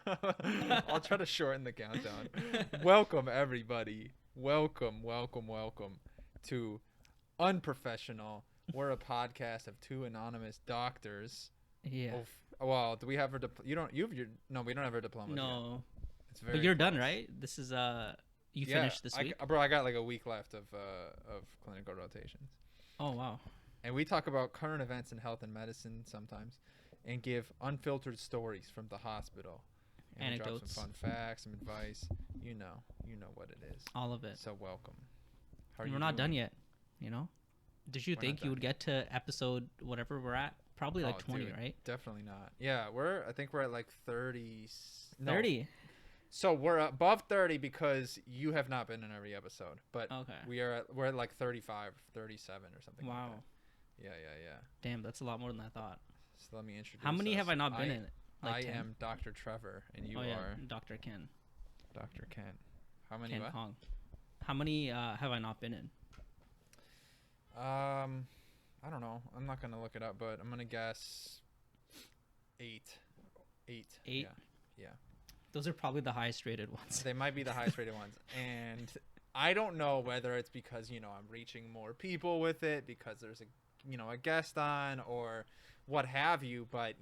I'll try to shorten the countdown. Welcome, everybody. Welcome to Unprofessional. We're a podcast of two anonymous doctors. Yeah. Well, do we have our you don't you have your no, we don't have our diplomas yet. No. It's very But you're close. done, right? This is you Yeah, finished this week? bro, I got like a week left of clinical rotations. Oh, wow. And we talk about current events in health and medicine sometimes and give unfiltered stories from the hospital. And we drop Anecdotes. some fun facts, some advice. You know what it is. All of it. So welcome. How are We're you not doing? done yet, you know? Did you We're think not you done would get to episode whatever we're at? Probably like Oh, 20, dude, right? Definitely not. Yeah, I think we're at like 30. No. 30. So we're above 30 because you have not been in every episode, but Okay. we're at like 35, 37 or something. Wow. Like that. Yeah. Damn, that's a lot more than I thought. So let me introduce How many us. have I not been in? I Like 10? am Dr. Trevor, and you Oh, yeah. are Dr. Ken. Dr. Ken. How many? Ken What? Kong. How many have I not been in? I don't know. I'm not gonna look it up, but I'm gonna guess 8. 8. 8? Yeah. Those are probably the highest rated ones. They might be the highest rated ones, and I don't know whether it's because I'm reaching more people with it because there's a guest on or what have you, but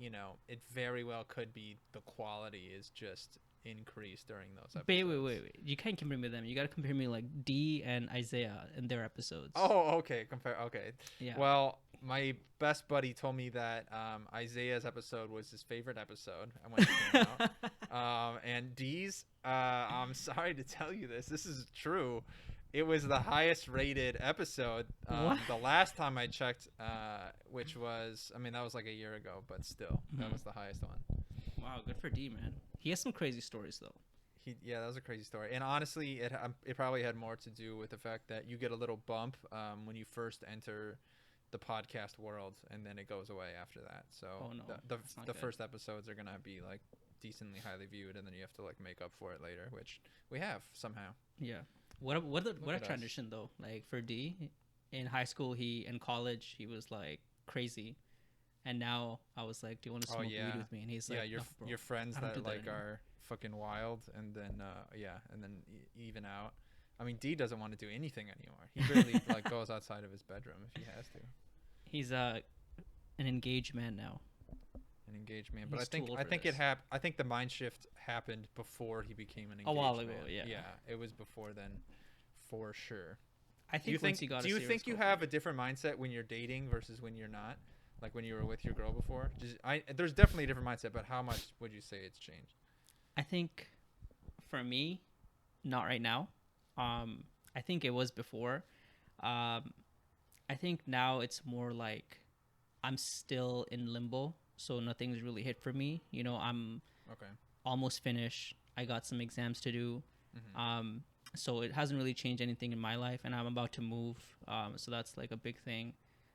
it very well could be the quality is just increased during those episodes. Wait. You can't compare me to them. You got to compare me like D and Isaiah in their episodes. Oh, okay. Okay. Yeah. Well, my best buddy told me that Isaiah's episode was his favorite episode when it came out. And D's, I'm sorry to tell you this. This is true. It was the highest rated episode. What? The last time I checked, which was, that was like a year ago, but still, that was the highest one. Wow, good for D, man. He has some crazy stories though. Yeah, that was a crazy story. And honestly, it probably had more to do with the fact that you get a little bump when you first enter the podcast world, and then it goes away after that. So the first episodes are gonna be like decently highly viewed, and then you have to like make up for it later, which we have somehow. Yeah. What a transition though. Like for D, in high school in college he was like crazy, and now I was like, do you want to smoke weed with me? And he's like, your friends that like anymore. are fucking wild, and then even out. D doesn't want to do anything anymore. He barely like goes outside of his bedroom if he has to. He's an engaged man now. An engaged man, but He's too old I for think this. I think the mind shift happened before he became an engaged A while ago, man. yeah. Yeah, it was before then, for sure. I think once he got a Do you serious think you girlfriend- have a different mindset when you're dating versus when you're not? Like when you were with your girl before? There's definitely a different mindset, but how much would you say it's changed? I think for me, not right now. I think it was before. I think now it's more like I'm still in limbo, so nothing's really hit for me. I'm Okay. almost finished. I got some exams to do. Mm-hmm. So it hasn't really changed anything in my life, and I'm about to move. So that's like a big thing.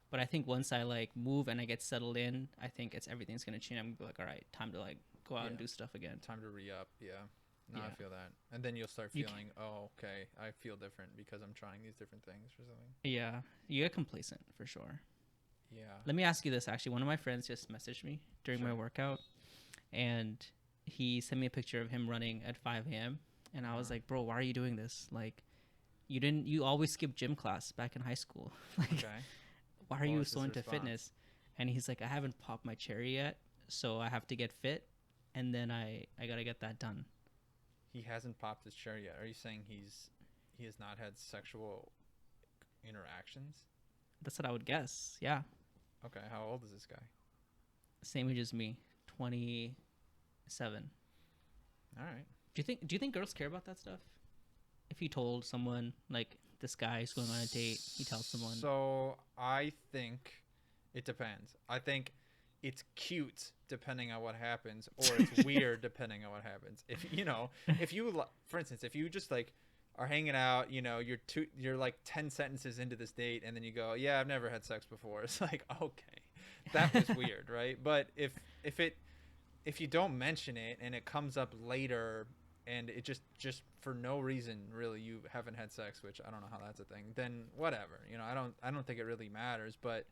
But I think once I like move and I get settled in, I think everything's gonna change. I'm gonna be like, all right, time to like go out and do stuff again. Time to re-up. Yeah. No, I Yeah. feel that. And then you'll start You feeling, oh, okay, I feel different because I'm trying these different things or something. Yeah, you get complacent for sure. Yeah. Let me ask you this. Actually, one of my friends just messaged me during my workout, and he sent me a picture of him running at 5 a.m. And I was like, bro, why are you doing this? Like, you always skip gym class back in high school. Like, Okay. why are What you was so his into response? fitness? And he's like, I haven't popped my cherry yet, so I have to get fit, and then I gotta get that done. He hasn't popped his cherry yet. Are you saying he has not had sexual interactions? That's what I would guess. Yeah, Okay, how old is this guy? same age as me, 27. All right. Do you think girls care about that stuff? If you told someone like this guy is going on a date, he tells someone. So I think it depends. I think it's cute depending on what happens, or it's weird depending on what happens. If you, for instance, if you just like are hanging out, you're like 10 sentences into this date, and then you go, yeah, I've never had sex before. It's like, okay, that was weird, right? But if you don't mention it and it comes up later, and it just for no reason really you haven't had sex, which I don't know how that's a thing, then whatever. I don't think it really matters. But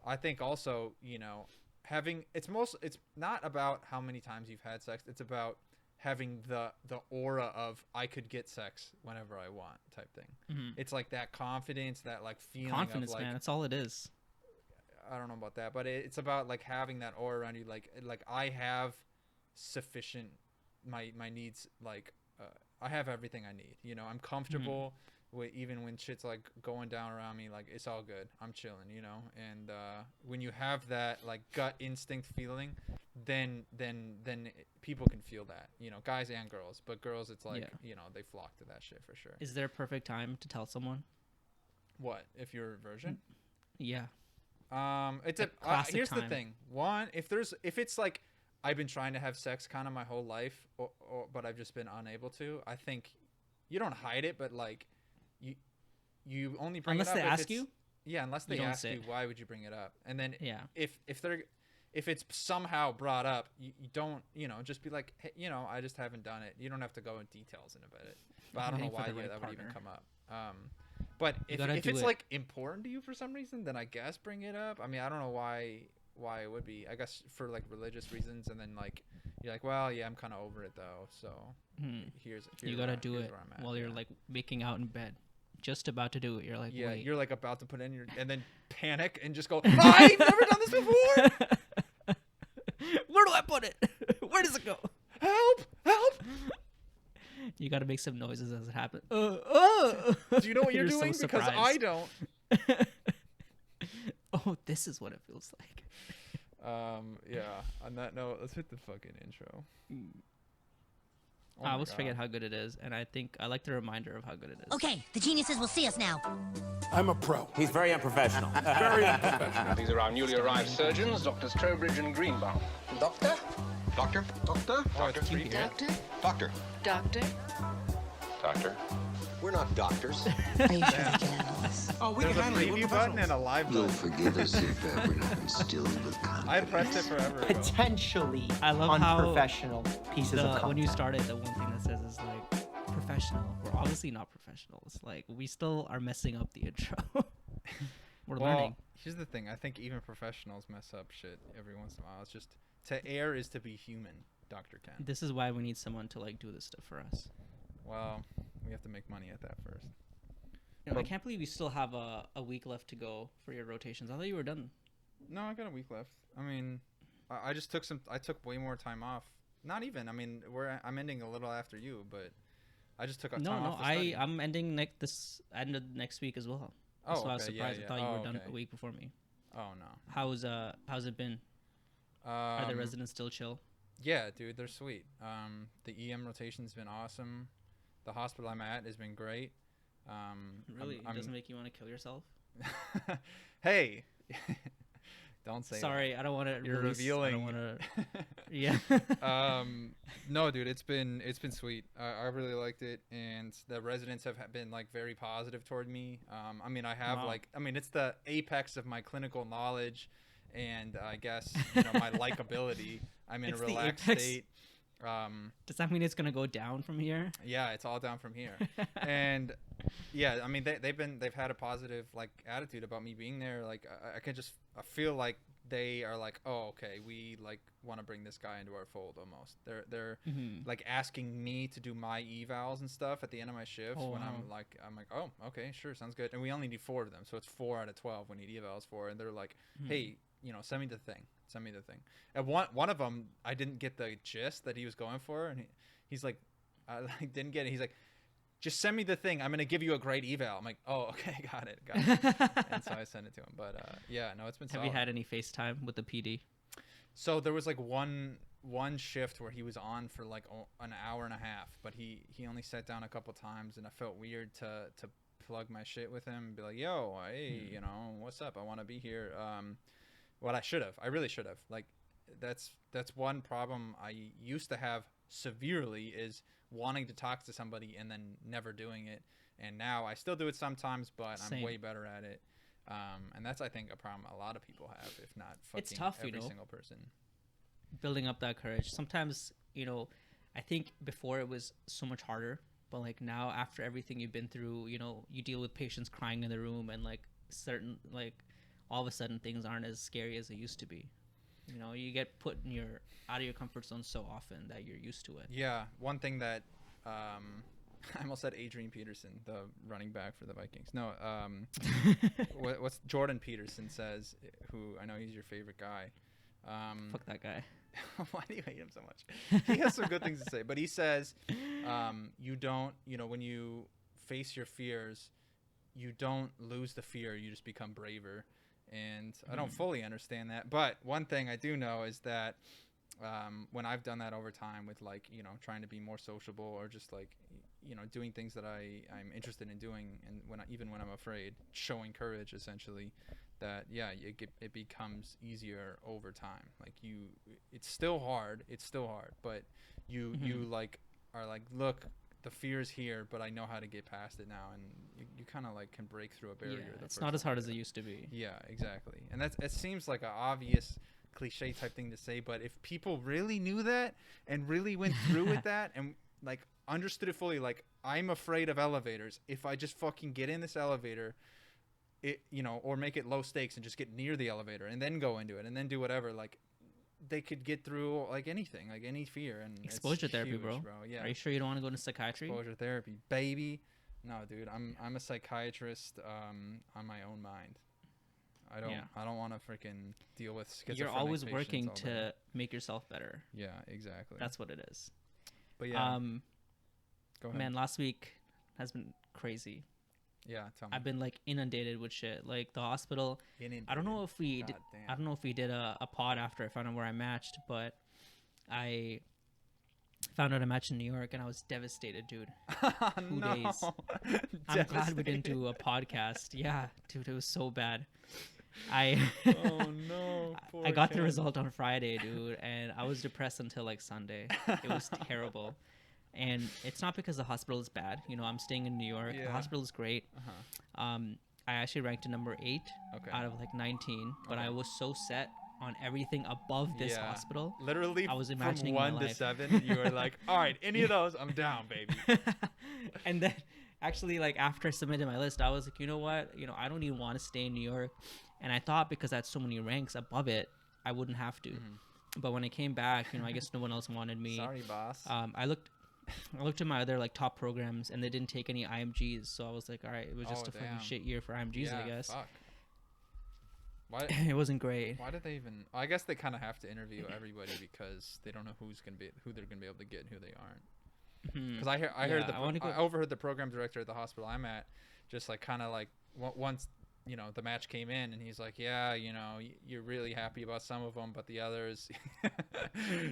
I think also, it's not about how many times you've had sex. It's about having the aura of I could get sex whenever I want type thing. Mm-hmm. It's like that confidence, that like feeling Confidence, of like, man. That's all it is. I don't know about that, but it's about like having that aura around you. Like I have sufficient my needs. Like I have everything I need. You know, I'm comfortable with even when shit's like going down around me. Like it's all good. I'm chilling. You know, and when you have that like gut instinct feeling, then people can feel that. You know, guys and girls, but girls, it's like you know they flock to that shit for sure. Is there a perfect time to tell someone? What if you're a virgin? Yeah. It's here's the thing. One, if it's like I've been trying to have sex kind of my whole life, but I've just been unable to. I think you don't hide it, but like you only bring unless it up they if ask it's, you. Yeah, unless they ask you, why would you bring it up? And then if it's somehow brought up, you don't, you know, just be like, hey, you know, I just haven't done it. You don't have to go in details about it. But I don't know why that would even come up. But if it's like important to you for some reason, then I guess bring it up. I mean, I don't know why it would be. I guess for like religious reasons, and then like you're like, well, yeah, I'm kind of over it though. So here's you gotta do it while you're like making out in bed, just about to do it. You're like, wait. You're like about to put in your, and then panic and just go, I've never done this before. Where do I put it? Where does it go? Help! You got to make some noises as it happens. Do you know what you're doing? So because I don't. Oh, this is what it feels like. Yeah. On that note, let's hit the fucking intro. I always forget how good it is, and I think I like the reminder of how good it is. Okay, the geniuses will see us now. I'm a pro. He's very unprofessional. Very unprofessional. These are our newly arrived surgeons, Doctors Trowbridge and Greenbaum. Doctor? Doctor? Doctor? Doctor? Doctor? Doctor? Doctor? Doctor? We're not doctors. Are you sure we can handle this? Oh, we There's a can handle it. preview button and a live You'll button. forgive us if ever not instilled with confidence. I pressed it forever ago. Potentially I love how unprofessional pieces of content. when you started, the one thing that says is like professional. We're obviously not professionals. Like we still are messing up the intro. We're learning. Here's the thing. I think even professionals mess up shit every once in a while. It's just to err is to be human, Dr. Ken. This is why we need someone to like do this stuff for us. Well, we have to make money at that first. You know, I can't believe you still have a week left to go for your rotations. I thought you were done. No, I got a week left. I mean, I just took I took way more time off. Not even. I mean, I'm ending a little after you, but I just took time off. I'm ending this end of next week as well. Oh, so okay, I was surprised. yeah. I thought you were done a week before me. Oh no. How's it been? Are the residents still chill? Yeah, dude, they're sweet. The EM rotation's been awesome. The hospital I'm at has been great. Really? It doesn't make you want to kill yourself? Hey, don't say Sorry, I don't want to. You're revealing. I don't want to. Yeah. No, dude, it's been sweet. I really liked it, and the residents have been like very positive toward me. I mean, I have it's the apex of my clinical knowledge, and I guess my likability. I'm in a relaxed state. Does that mean it's gonna go down from here? Yeah, it's all down from here. And yeah, I mean they've had a positive like attitude about me being there. Like I feel like they are like, oh, okay, we like want to bring this guy into our fold almost. They're like asking me to do my evals and stuff at the end of my shifts when I'm like, oh, okay, sure, sounds good. And we only need 4 of them, so it's 4 out of 12 we need evals for. And they're like, hey, send me the thing. And one of them, I didn't get the gist that he was going for, and he's like, I like didn't get it. He's like, just send me the thing. I'm gonna give you a great eval. I'm like, oh, okay, got it. And so I sent it to him. But yeah, no, it's been. Have you had any FaceTime with the PD? So there was like one shift where he was on for like an hour and a half, but he only sat down a couple times, and I felt weird to plug my shit with him and be like, yo, hey, what's up? I want to be here. What I really should have. Like, that's one problem I used to have severely, is wanting to talk to somebody and then never doing it. And now I still do it sometimes, but I'm way better at it. And that's, I think, a problem a lot of people have, if not fucking it's tough, every single person. Building up that courage. Sometimes, I think before it was so much harder, but like now, after everything you've been through, you deal with patients crying in the room, and like all of a sudden things aren't as scary as they used to be. You know, you get put in your out of your comfort zone so often that you're used to it. Yeah, one thing that I almost said Adrian Peterson, the running back for the Vikings. No, what's Jordan Peterson says, who I know he's your favorite guy. Fuck that guy. Why do you hate him so much? He has some good things to say, but he says, you don't, when you face your fears, you don't lose the fear, you just become braver. And I don't fully understand that, but one thing I do know is that when I've done that over time with like, trying to be more sociable or just like, doing things that I'm interested in doing, and even when I'm afraid, showing courage essentially, that it becomes easier over time. Like it's still hard, but you like are like, look, the fear is here, but I know how to get past it now, and you kind of like can break through a barrier. Yeah, it's not as hard as it used to be. Yeah, exactly. And it seems like an obvious cliche type thing to say, but if people really knew that and really went through with that and like understood it fully, like, I'm afraid of elevators. If I just fucking get in this elevator, or make it low stakes and just get near the elevator and then go into it and then do whatever, like, they could get through like anything, like any fear. And exposure therapy, huge, bro. Yeah. Are you sure you don't want to go into psychiatry? Exposure therapy, baby. No, dude, I'm a psychiatrist on my own mind. I don't want to freaking deal with schizophrenic You're always patients working all day. to make yourself better. Yeah, exactly. That's what it is. But yeah, go ahead. Man, last week has been crazy. Yeah, tell me. I've been like inundated with shit. Like the hospital. I don't know if we did. I don't know if we did a pod after I found out where I matched, but I found out I matched in New York and I was devastated, dude. 2 days. I'm glad we didn't do a podcast. Yeah, dude, it was so bad. Oh no. I got the result on Friday, dude, and I was depressed until like Sunday. It was terrible. And it's not because the hospital is bad. I'm staying in New York. Yeah. The hospital is great. I actually ranked in number 8 out of like 19, but I was so set on everything above this hospital. Literally, I was imagining from 1 my to life. 7, you were like, all right, any of those, I'm down, baby. And then actually, like, after I submitted my list, I was like, you know what? I don't even want to stay in New York. And I thought because I had so many ranks above it, I wouldn't have to. But when I came back, I guess no one else wanted me. Sorry, boss. I looked at my other like top programs and they didn't take any IMGs, so I was like, all right, it was just a fucking shit year for IMGs, I guess. Fuck. Why? It wasn't great. Why did they even? I guess they kind of have to interview everybody because they don't know who they're gonna be able to get and who they aren't. Because I overheard the program director at the hospital I'm at, just like kind of like once the match came in and he's like, yeah, you're really happy about some of them, but the others,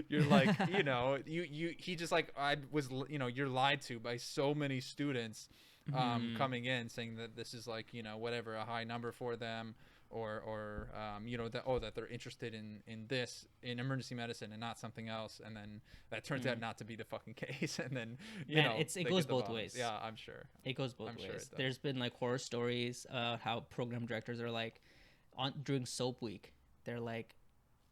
you're like, he just like, you're lied to by so many students coming in saying that this is like, whatever, a high number for them, or that they're interested in this, in emergency medicine and not something else, and then that turns out not to be the fucking case, and then it goes both ways. Yeah, I'm sure it goes both sure ways. There's been like horror stories how program directors are like during soap week, they're like,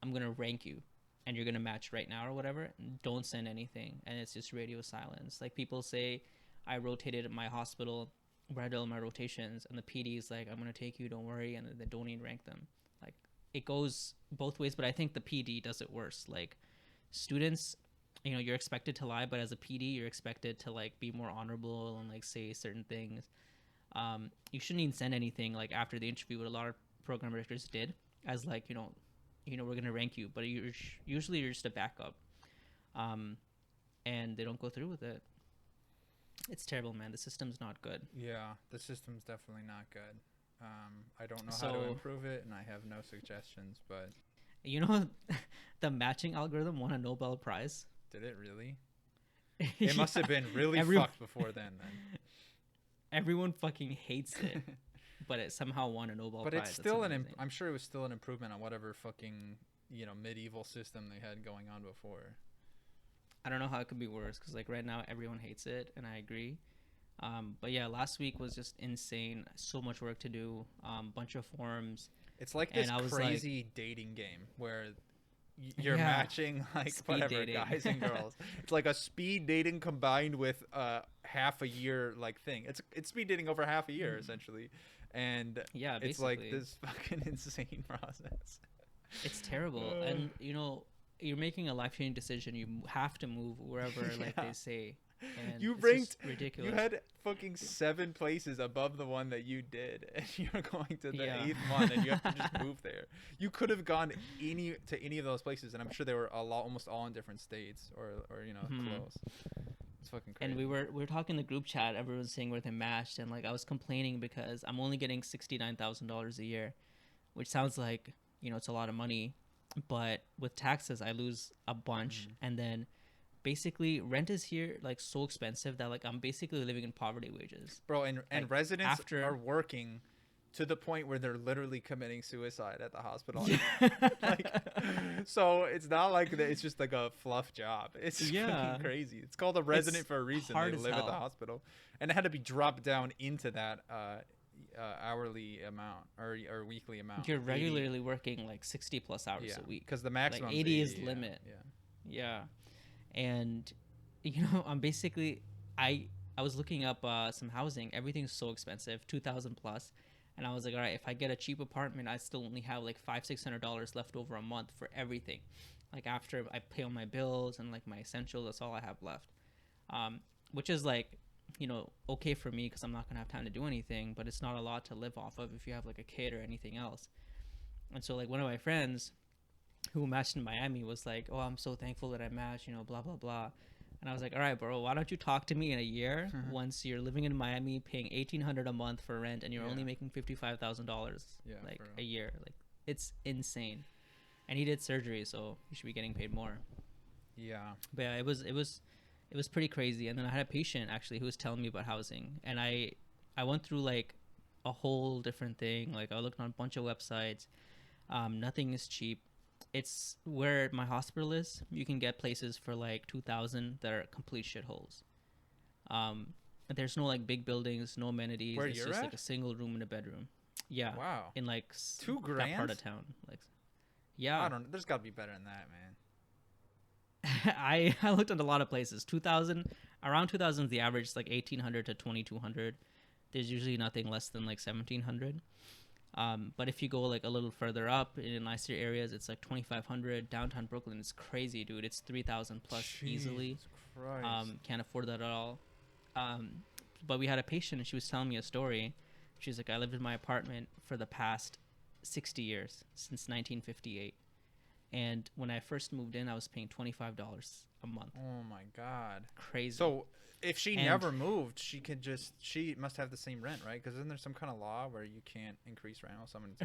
I'm gonna rank you and you're gonna match right now or whatever, don't send anything, and it's just radio silence. Like, people say I rotated at my hospital where I did all my rotations, and the PD is like, I'm gonna take you, don't worry, and they don't even rank them. Like, it goes both ways, but I think the PD does it worse. Like, students, you're expected to lie, but as a PD, you're expected to like be more honorable and like say certain things. You shouldn't even send anything like after the interview, what a lot of program directors did, as like, we're gonna rank you, but usually you're just a backup, and they don't go through with it. It's terrible, man. The system's not good. Yeah, the system's definitely not good. I don't know how to improve it, and I have no suggestions, but... The matching algorithm won a Nobel Prize. Did it really? It must have been really fucked before then. Everyone fucking hates it, but it somehow won a Nobel Prize. But it's still I'm sure it was still an improvement on whatever fucking, medieval system they had going on before. I don't know how it could be worse, because like right now everyone hates it, and I agree. But yeah, last week was just insane. So much work to do. Bunch of forms. It's like this crazy dating game where you're matching like speed whatever dating. guys and girls. It's like a speed dating combined with half a year like thing. It's speed dating over half a year essentially, and yeah, it's like this fucking insane process. It's terrible. And you know, you're making a life-changing decision. You have to move wherever like Yeah. they say. And You it's ranked just ridiculous. You had fucking 7 places above the one that you did, and you're going to the Yeah. 8th one, and you have to just move there. You could have gone to any of those places, and I'm sure they were almost all in different states or close. It's fucking crazy. And we were talking in the group chat. Everyone's saying where they matched, and like I was complaining because I'm only getting $69,000 a year, which sounds like it's a lot of money, but with taxes I lose a bunch, and then basically rent is here like so expensive that like I'm basically living in poverty wages. Bro, and like, residents after- are working to the point where they're literally committing suicide at the hospital. Like, so it's not like it's just like a fluff job. It's fucking crazy. It's called a resident for a reason. hard They as live at the hell. hospital, and it had to be dropped down into that hourly amount or weekly amount. You're 80. regularly working like 60 plus hours a week because the maximum 80 is yeah, limit. Yeah. Yeah. And I'm basically I was looking up some housing. Everything's so expensive, 2,000 plus. And I was like, all right, if I get a cheap apartment, I still only have like $500-600 left over a month for everything. Like after I pay all my bills and like my essentials, that's all I have left. Which is like, okay for me because I'm not gonna have time to do anything, but it's not a lot to live off of if you have like a kid or anything else. And so like one of my friends who matched in Miami was like, oh, I'm so thankful that I matched, blah, blah, blah. And I was like, all right, bro, why don't you talk to me in a year once you're living in Miami, paying $1,800 a month for rent, and you're only making $55,000 like a year. Like, it's insane. And he did surgery, so you should be getting paid more. Yeah. But yeah, it was pretty crazy. And then I had a patient actually who was telling me about housing, and I went through like a whole different thing. Like I looked on a bunch of websites. Nothing is cheap. It's where my hospital is. You can get places for like 2,000 that are complete shitholes. There's no like big buildings, no amenities. Where it's you're just at? like a single room and a bedroom. Yeah. Wow. In like $2 that part grand? of town. Like, yeah. I don't know. There's got to be better than that, man. I looked at a lot of places. 2,000, around 2,000 is the average. It's like 1,800 to 2,200. There's usually nothing less than like 1,700. But if you go like a little further up in nicer areas, it's like 2,500. Downtown Brooklyn is crazy, dude. It's 3,000 plus easily. Jesus Christ. Can't afford that at all. But we had a patient, and she was telling me a story. She's like, I lived in my apartment for the past 60 years, since 1958. And when I first moved in, I was paying $25 a month. Oh my God. Crazy. So if she And- never moved, she must have the same rent, right? Because isn't there some kind of law where you can't increase rent while someone's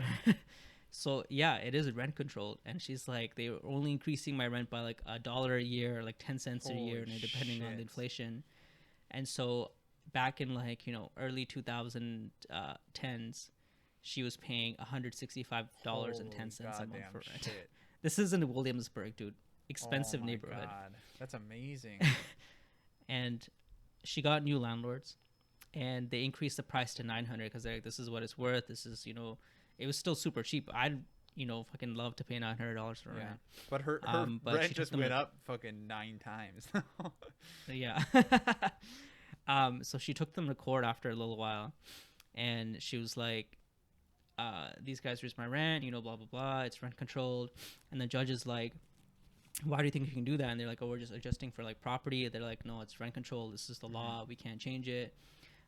So yeah, it is rent controlled, and she's like, they were only increasing my rent by like $1 a year, or like 10 cents a year, Holy depending on shit. the inflation. And so back in like early 2010s, she was paying $165.10 a month goddamn for rent. shit. This is in Williamsburg, dude. Expensive Oh my neighborhood. God. That's amazing. And she got new landlords, and they increased the price to 900 because they're like, this is what it's worth. This is it was still super cheap. I'd fucking love to pay $900 for Yeah. rent. But her But she rent took just them went to- up fucking 9 times. Yeah. So she took them to court after a little while, and she was like, these guys raised my rent, blah, blah, blah. It's rent controlled. And the judge is like, why do you think you can do that? And they're like, oh, we're just adjusting for like property. They're like, no, it's rent control. This is the law. We can't change it.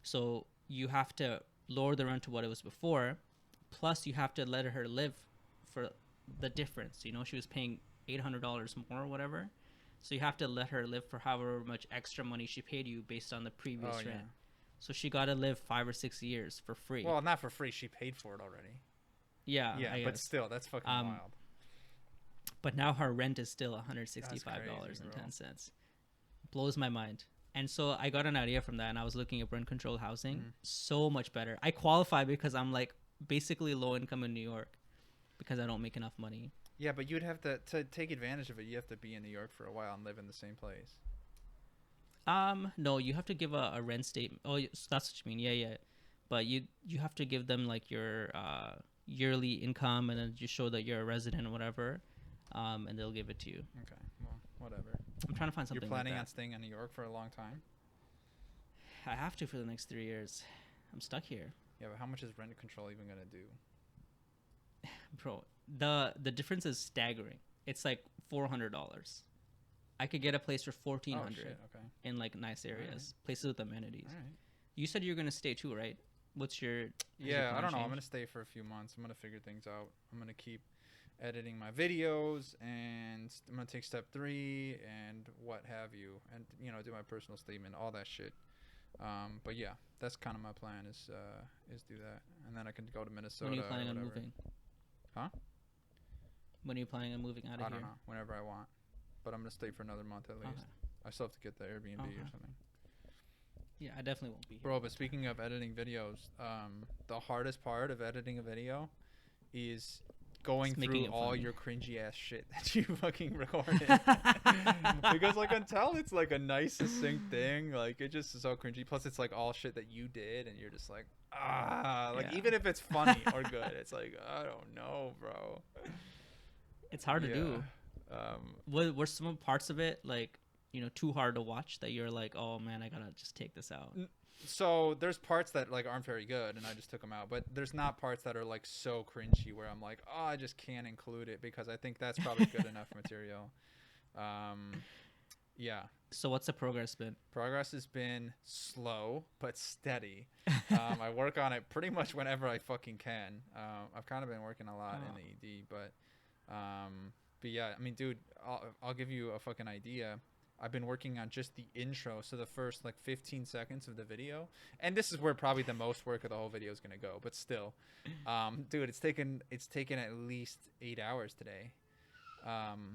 So you have to lower the rent to what it was before. Plus you have to let her live for the difference. She was paying $800 more or whatever. So you have to let her live for however much extra money she paid you based on the previous rent. Yeah. So she got to live 5 or 6 years for free. Well, not for free. She paid for it already. Yeah, Yeah, I but guess. still, that's fucking wild. But now her rent is still That's crazy, $165.10. Blows my mind. And so I got an idea from that, and I was looking at rent controlled housing. So much better. I qualify because I'm like basically low income in New York because I don't make enough money. Yeah, but you'd have to take advantage of it. You have to be in New York for a while and live in the same place. No, you have to give a rent statement. Oh, so that's what you mean. Yeah. But you have to give them like your yearly income, and then you show that you're a resident or whatever, and they'll give it to you. Okay, well, whatever. I'm trying to find something. You're planning like on that. staying in New York for a long time? I have to for the next 3 years. I'm stuck here. Yeah, but how much is rent control even going to do? Bro, the difference is staggering. It's like $400. I could get a place for Oh, 1,400 shit. Okay. in like nice areas, places with amenities. All right. You said you're gonna stay too, right? What's your has your Yeah, I plan don't know. I'm changed? gonna stay for a few months. I'm gonna figure things out. I'm gonna keep editing my videos, and I'm gonna take step 3 and what have you, and do my personal statement, all that shit. But yeah, that's kind of my plan is do that, and then I can go to Minnesota. When are you planning or on whatever. moving? Huh? When are you planning on moving out of I here? don't know. Whenever I want, but I'm gonna stay for another month at least. Okay. I still have to get the Airbnb or Okay. something. Yeah, I definitely won't be here. Bro, but speaking of editing videos, the hardest part of editing a video is going It's making through it all funny. your cringy ass shit that you fucking recorded. Because like until it's like a nice succinct thing, like it just is so cringy. Plus it's like all shit that you did, and you're just like like Yeah. even if it's funny or good, it's like I don't know, bro. It's hard to do. Were some parts of it like too hard to watch that you're like, oh man, I gotta just take this out? So there's parts that like aren't very good, and I just took them out. But there's not parts that are like so cringy where I'm like, oh, I just can't include it because I think that's probably good enough material. Yeah. So what's the progress been? Progress has been slow but steady. I work on it pretty much whenever I fucking can. I've kind of been working a lot in the ED, but yeah, I mean, dude, I'll give you a fucking idea. I've been working on just the intro, so the first like 15 seconds of the video, and this is where probably the most work of the whole video is gonna go. But still, dude, it's taken at least 8 hours today.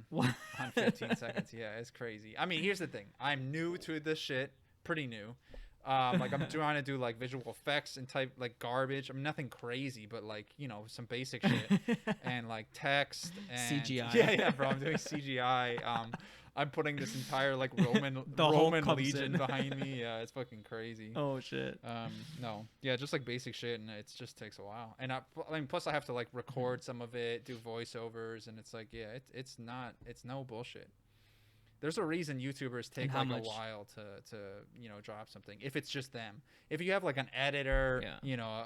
What? On 15 seconds. Yeah, it's crazy. I mean, here's the thing. I'm new to this shit, pretty new. Like I'm trying to do like visual effects and type like garbage. I mean, nothing crazy, but like, some basic shit and like text and CGI. Yeah, bro. I'm doing CGI. I'm putting this entire like Roman The whole Roman comes legion in. behind me. Yeah, it's fucking crazy. Oh shit. No, yeah, just like basic shit, and it just takes a while. And I mean, plus I have to like record some of it, do voiceovers, and it's like, yeah, it's no bullshit. There's a reason YouTubers take how like much? a while to drop something. If it's just them, if you have like an editor,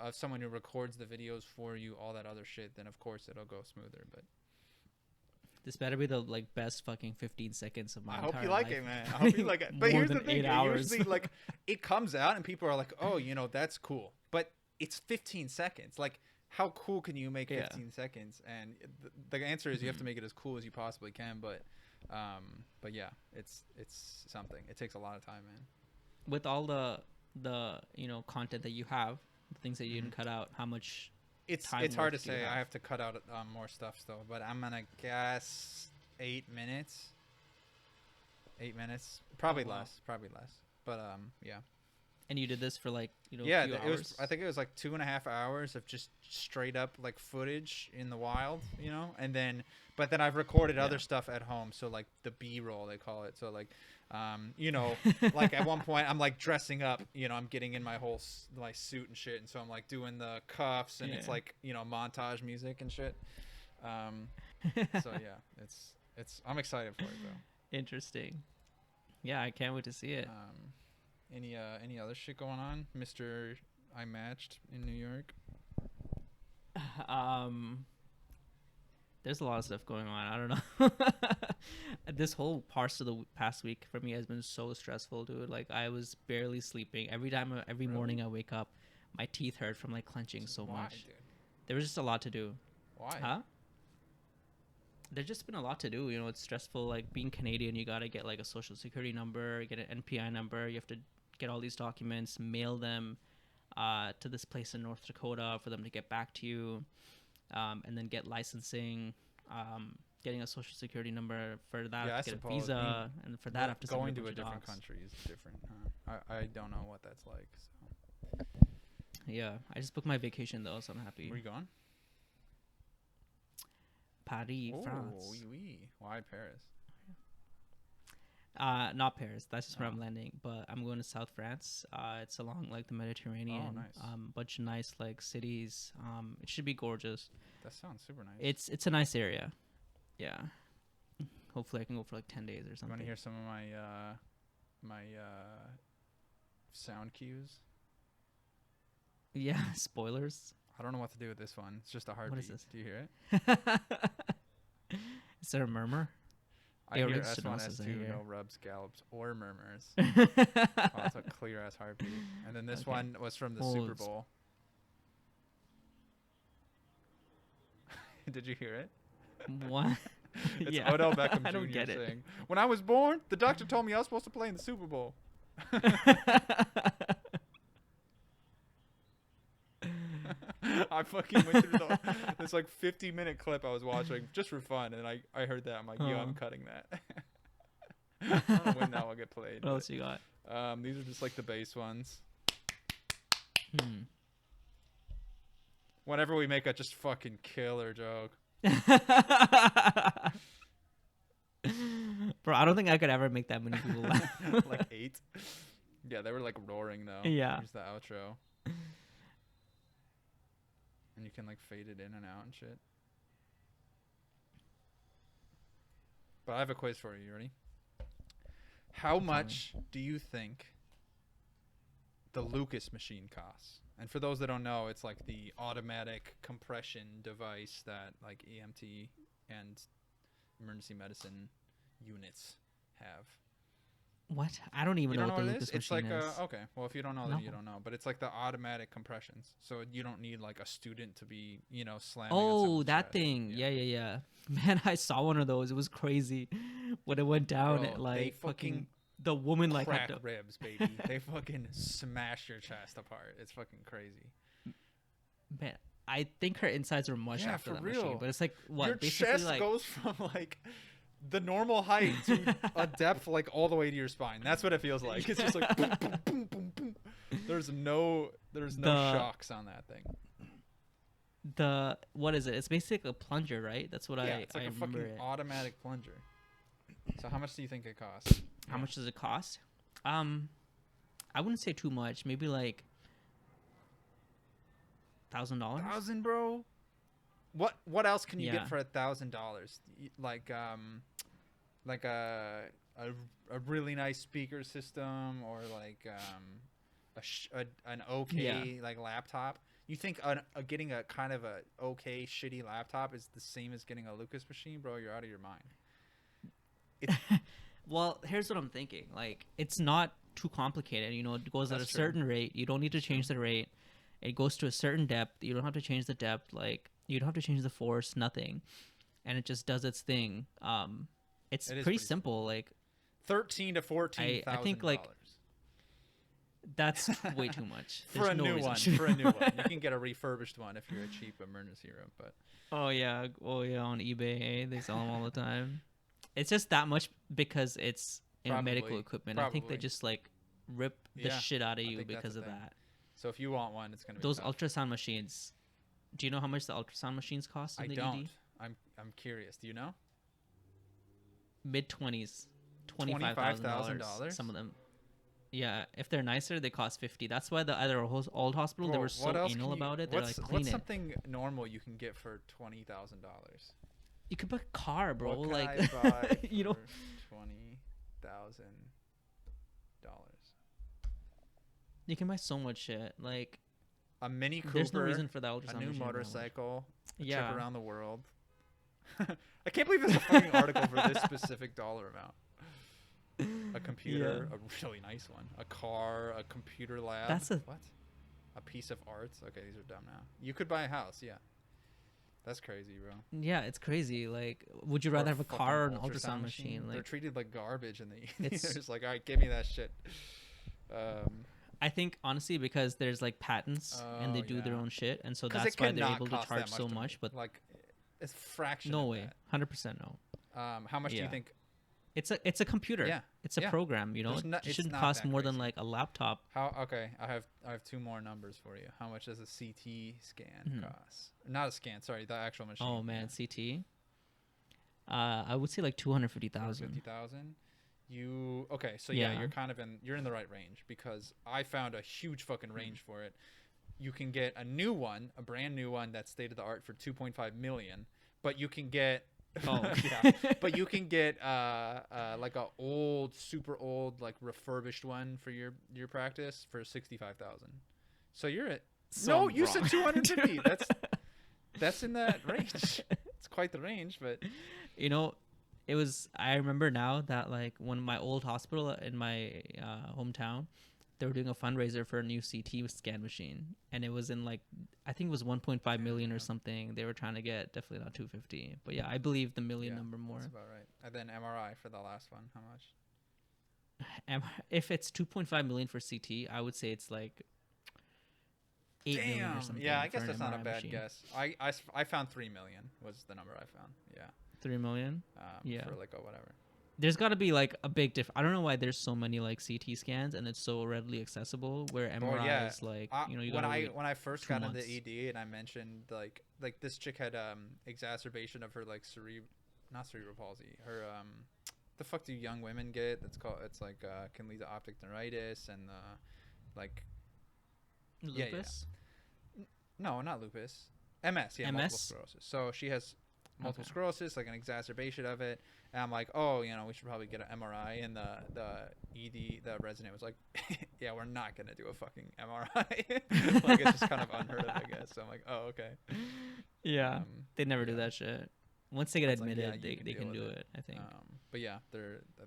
of someone who records the videos for you, all that other shit, then of course it'll go smoother. But This better be the like best fucking 15 seconds of my I entire hope you like life. it, man. I hope you like it. But More here's the than thing: 8 it hours. usually like it comes out and people are like, "Oh, that's cool," but it's 15 seconds. Like, how cool can you make 15 seconds? And the answer is you have to make it as cool as you possibly can. But yeah, it's something. It takes a lot of time, man. With all the content that you have, the things that you didn't cut out, how much It's time hard to worth do you say. I have? have to cut out more stuff still, but I'm gonna guess 8 minutes. 8 minutes, probably Oh, wow. less. But yeah. And you did this for like Yeah, a few it hours? was. I think it was like 2.5 hours of just straight up like footage in the wild, and then, but then I've recorded other stuff at home. So like the B-roll they call it. So like, like at one point I'm like dressing up, I'm getting in my whole my suit and shit, and so I'm like doing the cuffs, and it's Yeah. like montage music and shit. So yeah, it's I'm excited for it though. Interesting. Yeah, I can't wait to see it. Any other shit going on, Mr. I Matched in New York? There's a lot of stuff going on. I don't know. This whole parts of the past week for me has been so stressful, dude. Like I was barely sleeping. Every morning I wake up, my teeth hurt from like clenching so Why, much. dude? There was just a lot to do. Why? Huh? There's just been a lot to do. It's stressful. Like being Canadian, you gotta get like a social security number, get an NPI number. You have to get all these documents, mail them to this place in North Dakota for them to get back to you, and then get licensing, getting a social security number. For that, Yeah, I I have to get a suppose. visa, I mean, and for that, I have to going submit to a bunch of different docs. country is different. Huh? I don't know what that's like. So. Yeah, I just booked my vacation though, so I'm happy. Where you going? Paris, France. Oui, oui. Why Paris? Not Paris. That's just where I'm Oh. landing. But I'm going to South France. It's along like the Mediterranean. Oh, nice. Bunch of nice like cities. It should be gorgeous. That sounds super nice. It's a nice area. Yeah. Hopefully I can go for like 10 days or You something. want to hear some of my sound cues? Yeah. Spoilers. I don't know what to do with this one. It's just a heartbeat. is this? Do you hear it? Is there a murmur? I Yeah, hear Rich S1, Stenosis, I S2, hear. no rubs, gallops, or murmurs. Oh, it's a clear ass heartbeat. And then this Okay. one was from the Oh, Super it's- Bowl. Did you hear it? What? It's Yeah. Odell Beckham I don't Jr. get it. saying, "When I was born, the doctor told me I was supposed to play in the Super Bowl." I fucking went through this like 50-minute clip I was watching just for fun, and I heard that. I'm like, yo, I'm cutting that. I don't know when that will get played. What else you got? These are just like the base ones. Whenever we make a just fucking killer joke. Bro, I don't think I could ever make that many people laugh. Like 8. Yeah, they were like roaring though. Yeah. Here's the outro. And you can like fade it in and out and shit. But I have a quiz for you. You ready? How much do you think the Lucas machine costs? And for those that don't know, it's like the automatic compression device that like EMT and emergency medicine units have. What? I don't even You know don't what know the what it is? Lucas It's like machine is. okay. Well, if you don't know, then you No. don't know. But it's like the automatic compressions, so you don't need like a student to be, slamming. on Oh, someone's that chest. thing. Yeah. Man, I saw one of those. It was crazy. When it went down, Bro, it they like fucking fucking the woman like Crack had to. ribs, baby. They fucking smash your chest apart. It's fucking crazy. Man, I think her insides were mush Yeah, after for that real. machine. But it's like what Your basically chest like goes from like the normal height to a depth like all the way to your spine. That's what it feels like. It's just like boom, boom, boom, boom, boom. There's no shocks on that thing. the what is it? It's basically a plunger, right? That's what Yeah, I it's like I a remember fucking it. automatic plunger. So how much do you think it costs? How much does it cost? I wouldn't say too much. Maybe like $1,000. 1,000, bro. What else can you Yeah. get for $1,000? Like a really nice speaker system, or like an okay like laptop. You think getting a kind of a okay shitty laptop is the same as getting a Lucas machine, bro? You're out of your mind. Well, here's what I'm thinking. Like, it's not too complicated. It goes at a That's true. certain rate. You don't need to change the rate. It goes to a certain depth. You don't have to change the depth. Like, you don't have to change the force. Nothing, and it just does its thing. It's It is pretty pretty simple. Like, $13,000 to $14,000. I think, like, that's way too much. for There's a no new reason one. to- For a new one, you can get a refurbished one if you're a cheap emergency room. But Oh yeah, on eBay, they sell them all the time. It's just that much because it's medical Probably. equipment. I think they Probably. just like rip the Yeah, shit out of I you think that's because the of thing. that. so if you want one, it's gonna be Those tough. ultrasound machines. Do you know how much the ultrasound machines cost in I the don't. ED? I'm curious. Do you know? Mid-20s, $25,000. Some of them. Yeah, if they're nicer, they cost $50. That's why the other old hospital they Bro, were so what else anal can you- about it. They're What's, like, clean what's it. something normal you can get for $20,000? You could buy a car, bro. What can like, I buy you know. for $20,000? You can buy so much shit. Like, A Mini Cooper. there's no reason for the ultrasound a new machine to be that much. motorcycle. A Yeah. trip around the world. I can't believe there's a fucking article for this specific dollar amount. A computer, a really nice one. A car, a computer lab. That's a- what? A piece of art. Okay, these are dumb now. You could buy a house, yeah. That's crazy, bro. Yeah, it's crazy. Like, would you Or rather a have a fucking car or an ultrasound machine? They're Like, treated like garbage, and they're It's- just like, all right, give me that shit. I think honestly because there's like patents and they do their yeah. own shit, and so 'Cause that's it why they're cannot able to cost that charge so to much. me. But like, it's a fraction. no of way, 100% no. that. How much do you Yeah. think? It's a computer. Yeah, it's a yeah. program. There's no- It it's shouldn't not cost that more than crazy. like a laptop. Okay, I have two more numbers for you. How much does a CT scan cost? Not a scan, sorry, the actual machine. Oh man, CT. I would say like 250,000. 50,000. So yeah, Yeah. you're in the right range, because I found a huge fucking range for it. You can get a new one, a brand new one that's state of the art for 2.5 million, but you can get Oh. yeah, but you can get like a super old like refurbished one for your practice for 65,000. So you're at So No, I'm you said wrong. 250. That's in that range. It's quite the range, but You know, it was. I remember now that like when my old hospital in my hometown, they were doing a fundraiser for a new CT scan machine, and it was in like I think it was 1.5 million or something. They were trying to get definitely not 250, but yeah, I believe the million yeah, number more. that's about right. And then MRI for the last one. How much? If it's 2.5 million for CT, I would say it's like 8 million or something. Yeah, I for guess an that's not a MRI bad machine. guess. I found 3 million was the number I found. Yeah. 3 million. Yeah. For like a whatever. There's got to be like a big diff. I don't know why there's so many like CT scans and it's so readily accessible. Where MRI Well, yeah. is like you when gotta I wait when I first 2 got months. into ED and I mentioned like this chick had exacerbation of her like not cerebral palsy. Her the fuck do young women get? It's like can lead to optic neuritis and like Lupus. no, not lupus. MS, yeah, multiple MS? sclerosis. So she has multiple Okay. sclerosis, like an exacerbation of it. And I'm like, oh, we should probably get an MRI. And the ED, the resident was like, yeah, we're not gonna do a fucking MRI. Like it's just kind of unheard of, I guess. So I'm like, oh, okay. Yeah, they never do yeah. that shit. Once they get It's like, admitted, yeah, you they deal can with do it. I think. But yeah,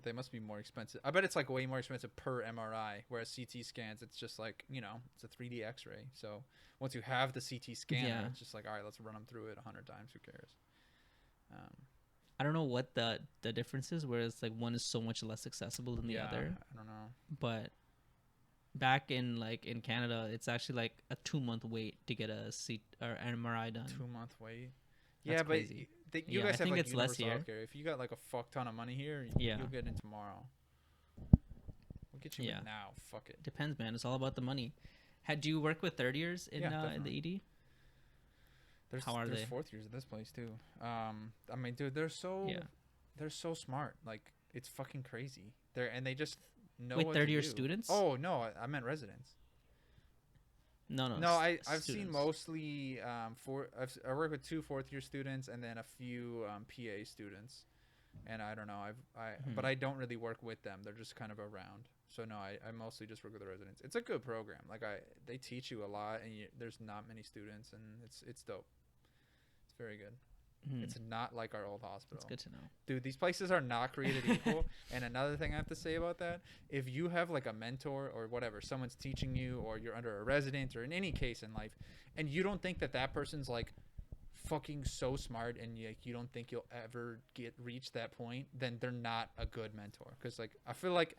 they must be more expensive. I bet it's like way more expensive per MRI, whereas CT scans, it's just like it's a 3D X-ray. So once you have the CT scanner, Yeah. it's just like, all right, let's run them through it 100 times. Who cares? I don't know what the difference is. Whereas like one is so much less accessible than the yeah, other. I don't know. But back in Canada, it's actually like a 2-month wait to get a CT or an MRI done. 2-month wait. That's Yeah, but crazy. you Yeah, guys I have think like it's less universal here. healthcare. If you got like a fuck ton of money here, Yeah. you'll get in tomorrow. We'll get you Yeah. in now. Fuck it. Depends, man. It's all about the money. Do you work with third years in definitely. the ED? How are there's they? fourth years at this place too. I mean, dude, they're so smart. Like it's fucking crazy. They just know With what third to year do. students? Oh no, I meant residents. No, No, I've seen students. mostly I work with 2 4th-year students and then a few PA students, and I don't know but I don't really work with them. They're just kind of around. So no, I mostly just work with the residents. It's a good program. Like they teach you a lot, and there's not many students, and it's dope. It's very good. It's not like our old hospital. It's good to know. Dude, these places are not created equal. And another thing I have to say about that, if you have like a mentor or whatever, someone's teaching you, or you're under a resident, or in any case in life, and you don't think that person's like fucking so smart, and you don't think you'll ever reach that point, then they're not a good mentor. Because like I feel like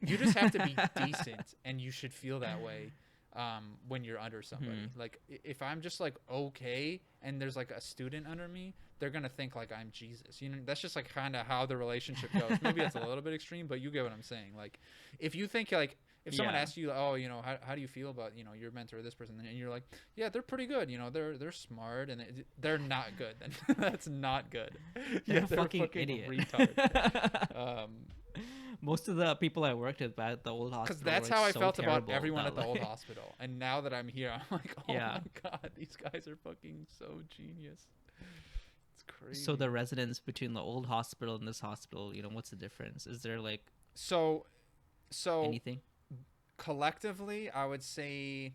you just have to be decent, and you should feel that way when you're under somebody. Like if I'm just like okay and there's like a student under me, they're gonna think like I'm Jesus. That's just like kind of how the relationship goes. Maybe it's a little bit extreme, but you get what I'm saying. Like if you think like if someone asks you, oh, how do you feel about your mentor or this person, and you're like, yeah, they're pretty good, they're smart, and they're not good, then that's not good. They're Yeah, a fucking idiot. retard. Most of the people I worked with at the old hospital, Because that's were, how like, I so felt about terrible everyone that, at the old like- hospital. And now that I'm here, I'm like, oh Yeah. my god, these guys are fucking so genius. It's crazy. So the residence between the old hospital and this hospital, what's the difference? Is there like so anything? collectively, I would say,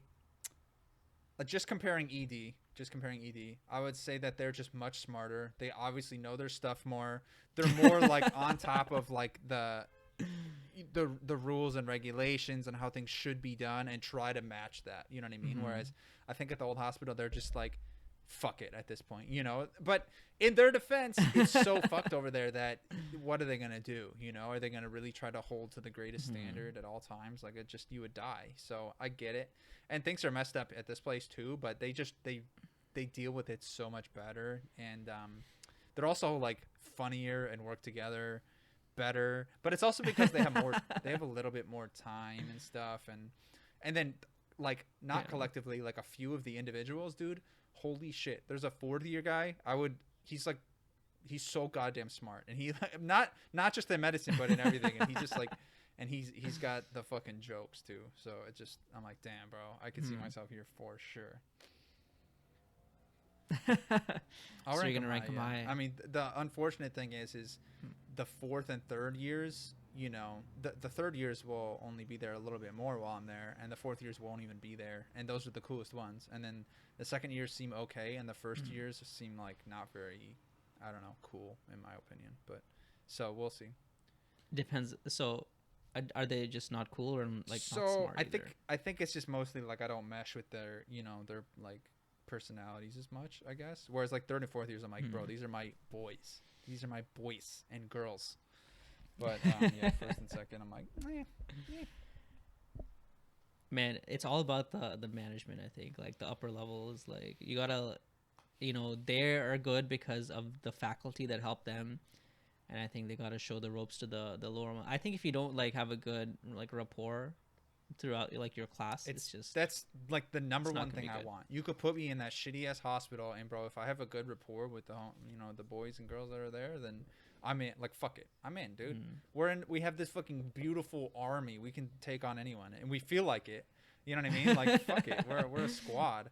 just comparing ED, I would say that they're just much smarter. They obviously know their stuff more. They're more like on top of like the rules and regulations and how things should be done, and try to match that. You know what I mean? Whereas I think at the old hospital, they're just like, fuck it at this point, But in their defense, it's so fucked over there that what are they gonna do? Are they gonna really try to hold to the greatest standard at all times? Like you would die. So I get it, and things are messed up at this place too. But they deal with it so much better, and they're also like funnier and work together better. But it's also because they have a little bit more time and stuff, and then like not collectively, like a few of the individuals, dude. Holy shit! There's a 4th-year guy. He's so goddamn smart, and he not just in medicine, but in everything. And he just like, and he's got the fucking jokes too. So I'm like, damn, bro, I could see myself here for sure. You're gonna rank him high. I mean, the unfortunate thing is the 4th and 3rd years you know, the third years will only be there a little bit more while I'm there, and the fourth years won't even be there, and those are the coolest ones. And then the second years seem okay, and the first years seem like not very, I don't know, cool in my opinion. But so we'll see. Depends. So, are they just not cool or like So not smart either? I think it's just mostly like I don't mesh with their, you know, their like personalities as much, I guess. Whereas like third and fourth years, I'm like, bro, these are my boys. These are my boys and girls. But yeah, first and second, I'm like, Man, it's all about the management. I think like the upper levels, like you gotta, you know, they are good because of the faculty that help them, and I think they gotta show the ropes to the lower one. I think if you don't like have a good like rapport throughout like your class, it's just that's like the number it's not one gonna thing be I good. want. You could put me in that shitty ass hospital, and bro, if I have a good rapport with the you know, the boys and girls that are there, then I'm in. Like, fuck it, I'm in, dude. We have this fucking beautiful army. We can take on anyone, and we feel like it. You know what I mean? Like, fuck it, we're a squad.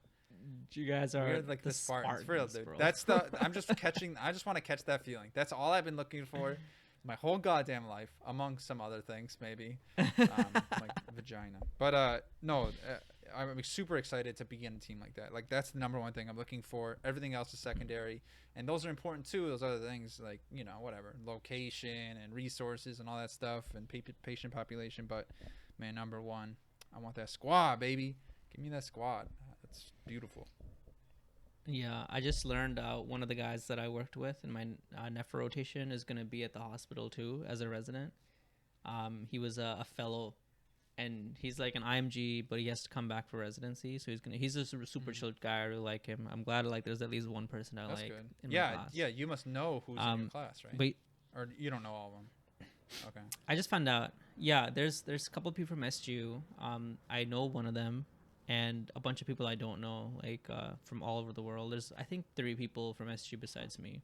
You guys are We're like the Spartans, for real, dude. bro. That's the. I'm just catching. I just want to catch that feeling. That's all I've been looking for, my whole goddamn life, among some other things, maybe, like vagina. But no, I'm super excited to be in a team like that. Like that's the number one thing I'm looking for. Everything else is secondary, and those are important too. Those other things, like, you know, whatever, location and resources and all that stuff, and patient population. But man, number one, I want that squad, baby. Give me that squad. That's beautiful. Yeah, I just learned one of the guys that I worked with in my nephro rotation is going to be at the hospital too as a resident. He was a fellow, and he's like an IMG, but he has to come back for residency. So he's a super chilled guy. I really like him. I'm glad like there's at least one person I That's like good. in my Yeah, class. yeah. You must know who's in your class, right? But Or you don't know all of them. Okay. I just found out. Yeah, there's a couple of people from SGU. I know one of them, and a bunch of people I don't know, like from all over the world. There's I think 3 people from SGU besides me.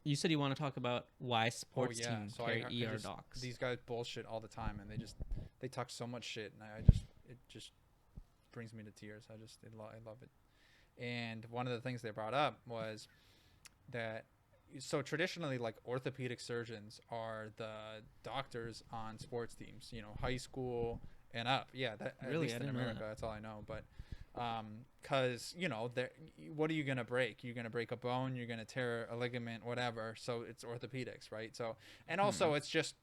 You said you want to talk about why sports teams carry ER docs. These guys bullshit all the time, and they talk so much shit, and it just brings me to tears. I love it. And one of the things they brought up was that, so traditionally, like, orthopedic surgeons are the doctors on sports teams, you know, high school and up. Yeah, that at Really? least I in didn't know America, that. that's all I know. But because, you know, what are you gonna break? You're gonna break a bone, you're gonna tear a ligament, whatever. So it's orthopedics, right? So, and also it's just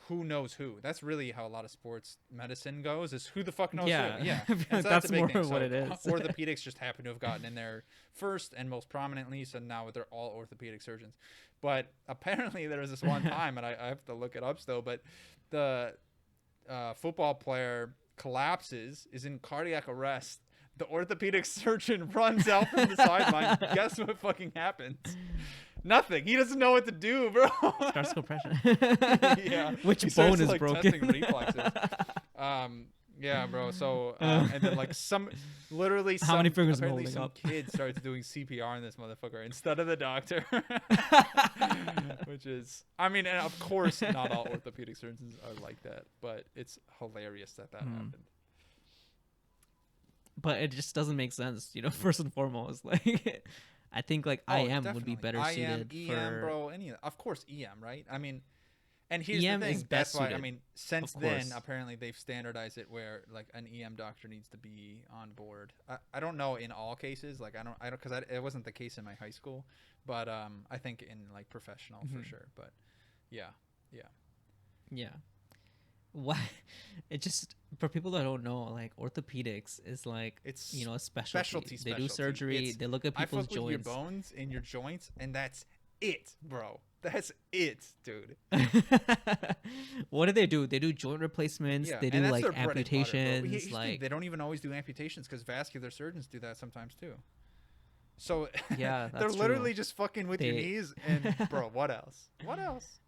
who knows who. That's really how a lot of sports medicine goes, is who the fuck knows Yeah. who. Yeah, I feel And like so that's a big more thing. of what So it is. orthopedics just happen to have gotten in there first and most prominently, so now they're all orthopedic surgeons. But apparently there was this one time, and I have to look it up still, but the football player collapses, is in cardiac arrest. The orthopedic surgeon runs out from the sideline. Guess what fucking happens? Nothing. He doesn't know what to do, bro. Starts compression. Yeah. Which He bone starts, is like, broken? testing reflexes. Yeah, bro. So and then like literally How many fingers am I apparently holding some up? kid starts doing CPR on this motherfucker instead of the doctor. Which is, I mean, and of course not all orthopedic surgeons are like that, but it's hilarious that happened. But it just doesn't make sense, you know. First and foremost, like I think like IM would be definitely. better suited EM, for. bro. Of course, EM, right? I mean, and here's EM the thing. is best That's why I suited, mean, since of then, course. apparently they've standardized it where like an EM doctor needs to be on board. I don't know in all cases. Like I don't because it wasn't the case in my high school, but I think in like professional for sure. But yeah. Yeah. Why? It just, for people that don't know, like orthopedics is like, It's you know, a specialty. They do specialty. surgery. They look at I people's fuck with your joints. bones and your joints, and that's it, bro. That's it, dude. What do? They do joint replacements. Yeah, They do and that's like their bread and butter, bro. amputations. Here's the thing, Like they don't even always do amputations because vascular surgeons do that sometimes too. So Yeah, they're that's literally true. just fucking with your They- knees. And bro, what else? What else?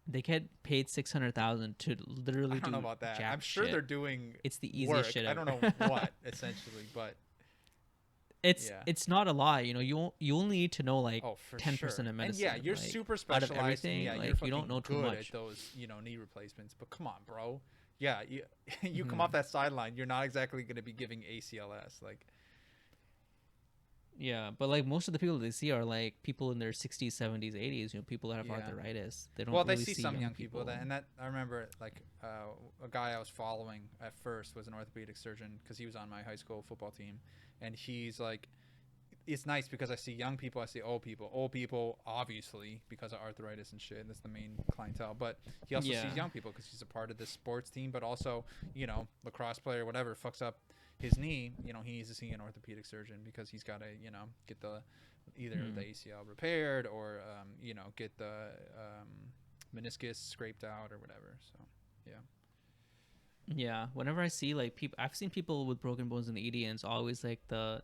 they get paid $600,000 to literally I don't know about that. I'm sure shit. they're doing It's the easiest work. shit I ever. don't know what essentially, but It's Yeah. it's not a lot, you know. You only need to know like oh, for 10% sure. of medicine. And yeah, you're like, super out of specialized. everything. Yeah, Like you're you don't fucking know too good much. at those, you know, knee replacements. But come on, bro. Yeah, you Mm-hmm. come off that sideline, you're not exactly going to be giving ACLS. Like, Yeah, but like most of the people they see are like people in their 60s, 70s, 80s. You know, people that have Yeah. arthritis. They don't. Well, they really see see some young people that, and that I remember like a guy I was following at first was an orthopedic surgeon because he was on my high school football team, and he's like, it's nice because I see young people, I see old people. Old people, obviously, because of arthritis and shit. That's the main clientele. But he also Yeah. sees young people because he's a part of this sports team. But also, you know, lacrosse player, whatever, fucks up his knee. You know, he needs to see an orthopedic surgeon because he's got to, you know, get the either the ACL repaired or, you know, get the meniscus scraped out or whatever. So, yeah. Yeah, whenever I see like people, I've seen people with broken bones in the ED, and it's always like the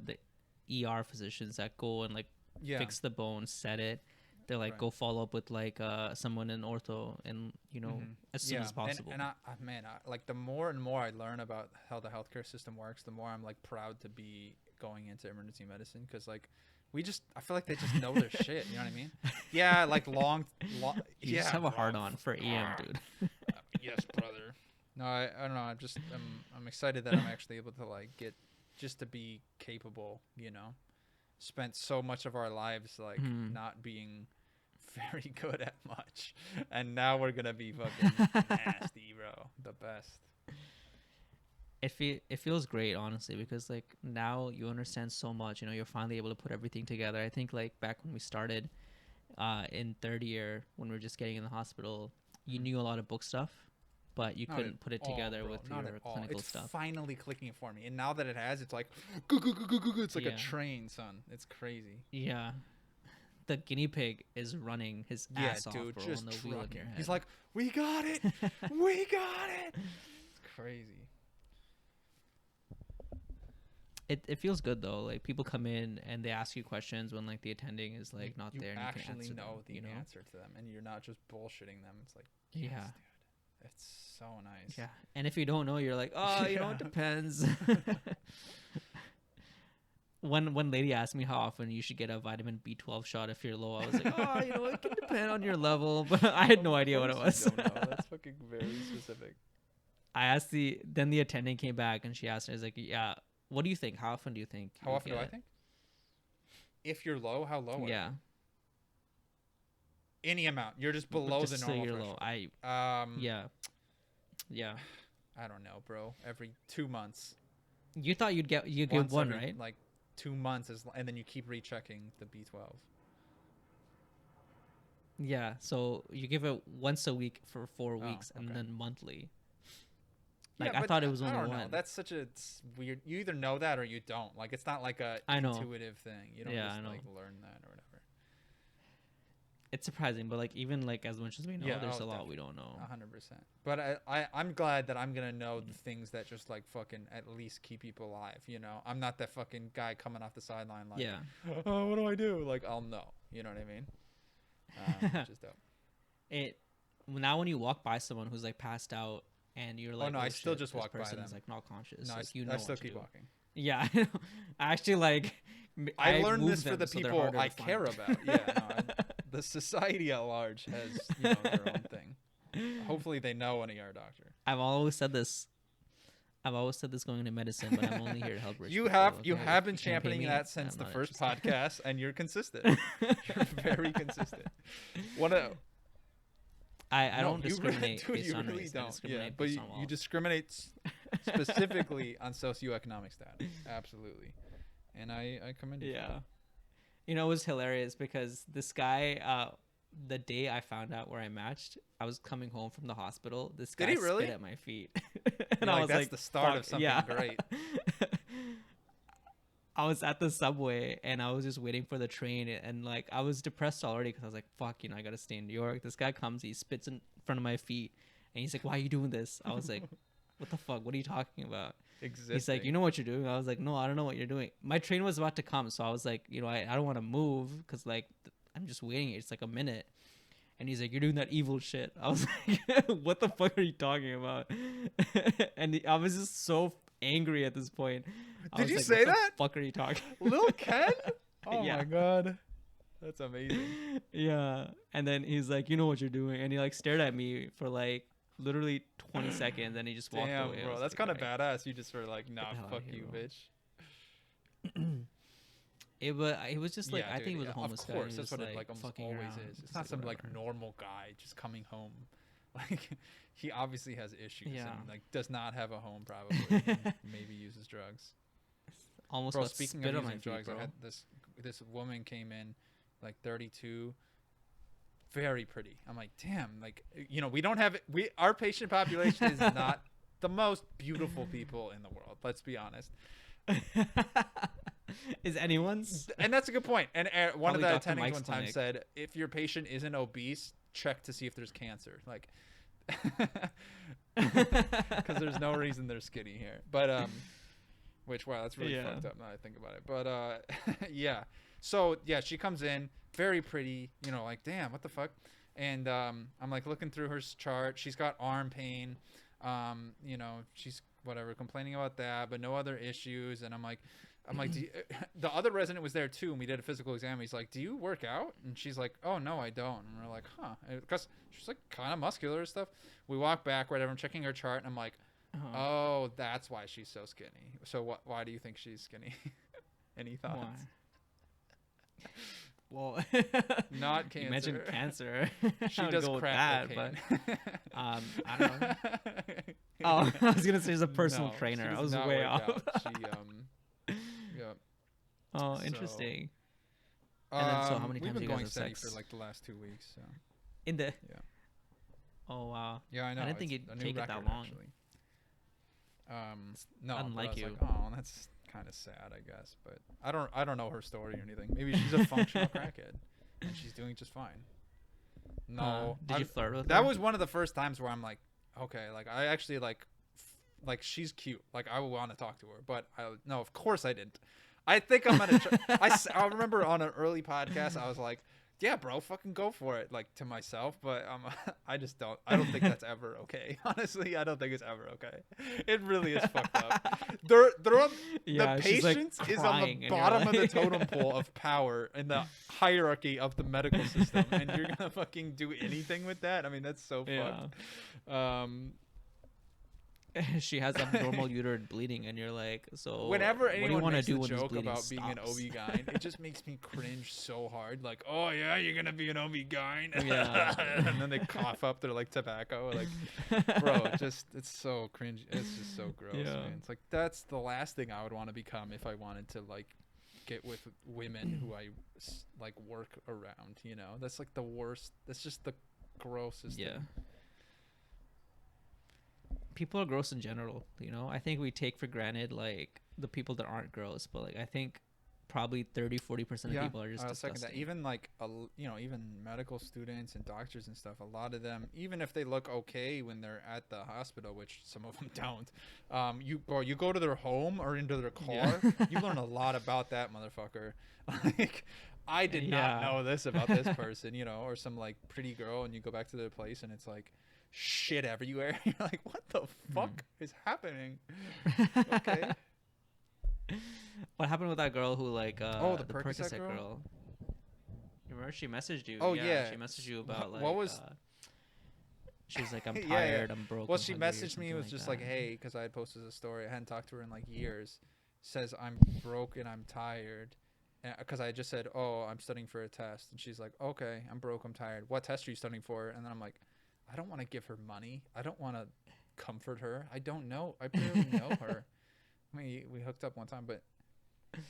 ER physicians that go and like Yeah. fix the bone, set it. They're like Right. go follow up with like someone in ortho, and you know as soon as possible. And man, like the more and more I learn about how the healthcare system works, the more I'm like proud to be going into emergency medicine because like I feel like they just know their shit. You know what I mean? Yeah, like long you yeah, just have a bro. hard on for EM, dude. Yes, brother. No, I don't know. I'm excited that I'm actually able to like get just to be capable. You know, spent so much of our lives like not being very good at much, and now we're gonna be fucking nasty, bro. The best. It feels great, honestly, because like now you understand so much. You know, you're finally able to put everything together. I think like back when we started in third year, when we were just getting in the hospital, you knew a lot of book stuff, but you Not couldn't at put it all, together bro. with Not your at all. clinical It's stuff. finally clicking for me, and now that it has, it's like it's like Yeah. a train, son. It's crazy. Yeah. The guinea pig is running his ass off, dude, bro, just on the wheel in trucking. your head. He's like, we got it, we got it. It's crazy. it feels good though. Like people come in and they ask you questions when like the attending is like not You there, and you can actually answer know them, the you know? answer to them, and you're not just bullshitting them. It's like, yes, Yeah. dude, it's so nice. Yeah. And if you don't know, you're like, oh, you know, it Yeah. depends. One lady asked me how often you should get a vitamin B12 shot if you're low. I was like, oh, you know, it can depend on your level, but I had no idea what it was. Don't know. That's fucking very specific. I asked then the attendant came back and she asked me, I was like, yeah, what do you think? How often do you think? How you often do get I it?" think? If you're low, how low? Are Yeah. you? Any amount. You're just below Just the so normal you're threshold. low. Yeah. Yeah. I don't know, bro. Every 2 months. You thought you get Once one, every, right? Like 2 months, and then you keep rechecking the B12. Yeah. So you give it once a week for 4 weeks and okay. then monthly. Like Yeah, I but thought it was I only don't know. one. That's such a weird. You either know that or you don't. Like it's not like a I know. intuitive thing. You don't Yeah, just I know. like learn that or whatever. It's surprising, but like even like as much as we know, Yeah, there's oh, a lot we don't know. 100%. But I'm glad that I'm gonna know the things that just like fucking at least keep people alive. You know, I'm not that fucking guy coming off the sideline like, Yeah. oh, what do I do? Like I'll know. You know what I mean? Which is dope. It now when you walk by someone who's like passed out and you're like, no, I still shit, just this walk by person them. is like not conscious. No, like, you know I still what to keep do. walking. Yeah, I actually like. I learned move this for them the so they're people harder to I care find. about. Yeah, no, the society at large has their own thing. Hopefully, they know an ER doctor. I've always said this going into medicine, but I'm only here to help rich You people, have okay? been If you can't pay championing me, that since I'm the not first interested. podcast, and you're consistent. You're very consistent. I No, don't you really- discriminate dude, based you on really race. I don't. Yeah, discriminate but based you on wealth. discriminate specifically on socioeconomic status. Absolutely, and I commend you. for Yeah. that. You know, it was hilarious because this guy, the day I found out where I matched, I was coming home from the hospital. This guy Did he really? spit at my feet. You're I like, was that's like, the start of "Fuck, something yeah." great. I was at the subway and I was just waiting for the train, and like I was depressed already because I was like, fuck, you know, I gotta stay in New York. This guy comes, he spits in front of my feet, and he's like, why are you doing this? I was like, what the fuck? What are you talking about? Existing. He's like, you know what you're doing? I was like, no, I don't know what you're doing. My train was about to come, so I was like, you know, I don't want to move because like I'm just waiting. It's like a minute. And he's like, you're doing that evil shit. I was like, what the fuck are you talking about? And I was just so angry at this point. I Did was you like, say what that? the fuck are you talking Lil Ken? Oh Yeah. my god. That's amazing. Yeah. And then he's like, you know what you're doing. And he like stared at me for like literally 20 seconds and he just walked Damn, away. I bro. was That's like, kind of "Alright." badass. You just were like, nah, the hell fuck outta here, you, bro. bitch. It was just like Yeah, I dude, think it was a yeah, homeless of guy. course, He that's was what just, it like almost fucking always around. is. It's It's not some like whatever. normal guy just coming home. Like he obviously has issues Yeah. and like does not have a home probably. And maybe uses drugs. Almost Bro, got speaking spit of on my using feet, drugs, bro. I had this woman came in, like 32, very pretty. I'm like, damn, like we don't have our patient population is not the most beautiful people in the world. Let's be honest. Is anyone's? And that's a good point. And one of Probably the Dr. attendings Mike's one time clinic. said, if your patient isn't obese, check to see if there's cancer. Like, because there's no reason they're skinny here. But which wow, that's really Yeah. fucked up now that I think about it. But yeah. So yeah, she comes in very pretty. Like damn, what the fuck? And I'm like looking through her chart. She's got arm pain. She's whatever complaining about that, but no other issues. And I'm like, the other resident was there too, and we did a physical exam. He's like, "Do you work out?" And she's like, "Oh no, I don't." And we're like, "Huh?" Because she's like kind of muscular and stuff. We walk back, whatever. I'm checking her chart, and I'm like, Uh-huh. "Oh, that's why she's so skinny." So why do you think she's skinny? Any thoughts? Why? Well, Not cancer. You mentioned cancer. She I would does go with crack that, cocaine. but I don't know. Oh, I was gonna say she's a personal No, trainer. she I does was not way work off. out. She yeah. Oh, So, interesting. And then, so how many we've times been you guys going have steady sex? for like the last 2 weeks. So In the. yeah. Oh wow. Yeah, I know. I didn't think it's it'd a new take it that record, long. Actually. No, but unlike I was you. like, oh, that's kind of sad, I guess. But I don't know her story or anything. Maybe she's a functional crackhead, and she's doing just fine. No, Did you flirt with her? that was one of the first times where I'm like, okay, like I actually like she's cute. Like I would want to talk to her, but no, of course I didn't. I think I'm gonna. I remember on an early podcast I was like, yeah, bro, fucking go for it, like to myself. But I just don't. I don't think that's ever okay. Honestly, I don't think it's ever okay. It really is fucked up. They're on, Yeah, the she's, like, patience is on crying, the and you're bottom of the like- totem pole of power in the hierarchy of the medical system, and you're gonna fucking do anything with that? I mean, that's so Yeah. fucked. She has abnormal uterine bleeding, and you're like, so. Whenever what do you anyone want to makes do the when this joke bleeding about being an stops? OB-GYN, it just makes me cringe so hard. Like, oh yeah, you're gonna be an OB-GYN. Yeah. And then they cough up their like tobacco. Like, bro, it's so cringe. It's just so gross, Yeah. man. It's like that's the last thing I would want to become if I wanted to like get with women who I like work around. That's like the worst. That's just the grossest. Yeah. Thing. People are gross in general, I think we take for granted like the people that aren't gross, but like I think probably 30-40% of people are just I'll second disgusting. that. Even like even medical students and doctors and stuff, a lot of them, even if they look okay when they're at the hospital, which some of them don't, you go to their home or into their car, you learn a lot about that motherfucker. Like I did not know this about this person, or some like pretty girl, and you go back to their place and it's like shit everywhere. You're like, what the fuck is happening? Okay. What happened with that girl who like the the Percocet Percocet girl? girl? You remember she messaged you? Oh, yeah. She messaged you about like What was- she was like, I'm Yeah, tired, yeah. I'm broke. Well, I'm she hungry," or messaged me. It something was like just that. like, hey, because I had posted a story. I hadn't talked to her in like years. Says I'm broke and I'm tired. Because I just said, oh, I'm studying for a test. And she's like, okay, I'm broke, I'm tired. What test are you studying for? And then I'm like, I don't want to give her money. I don't want to comfort her. I don't know. I barely know her. I mean, we hooked up one time, but... You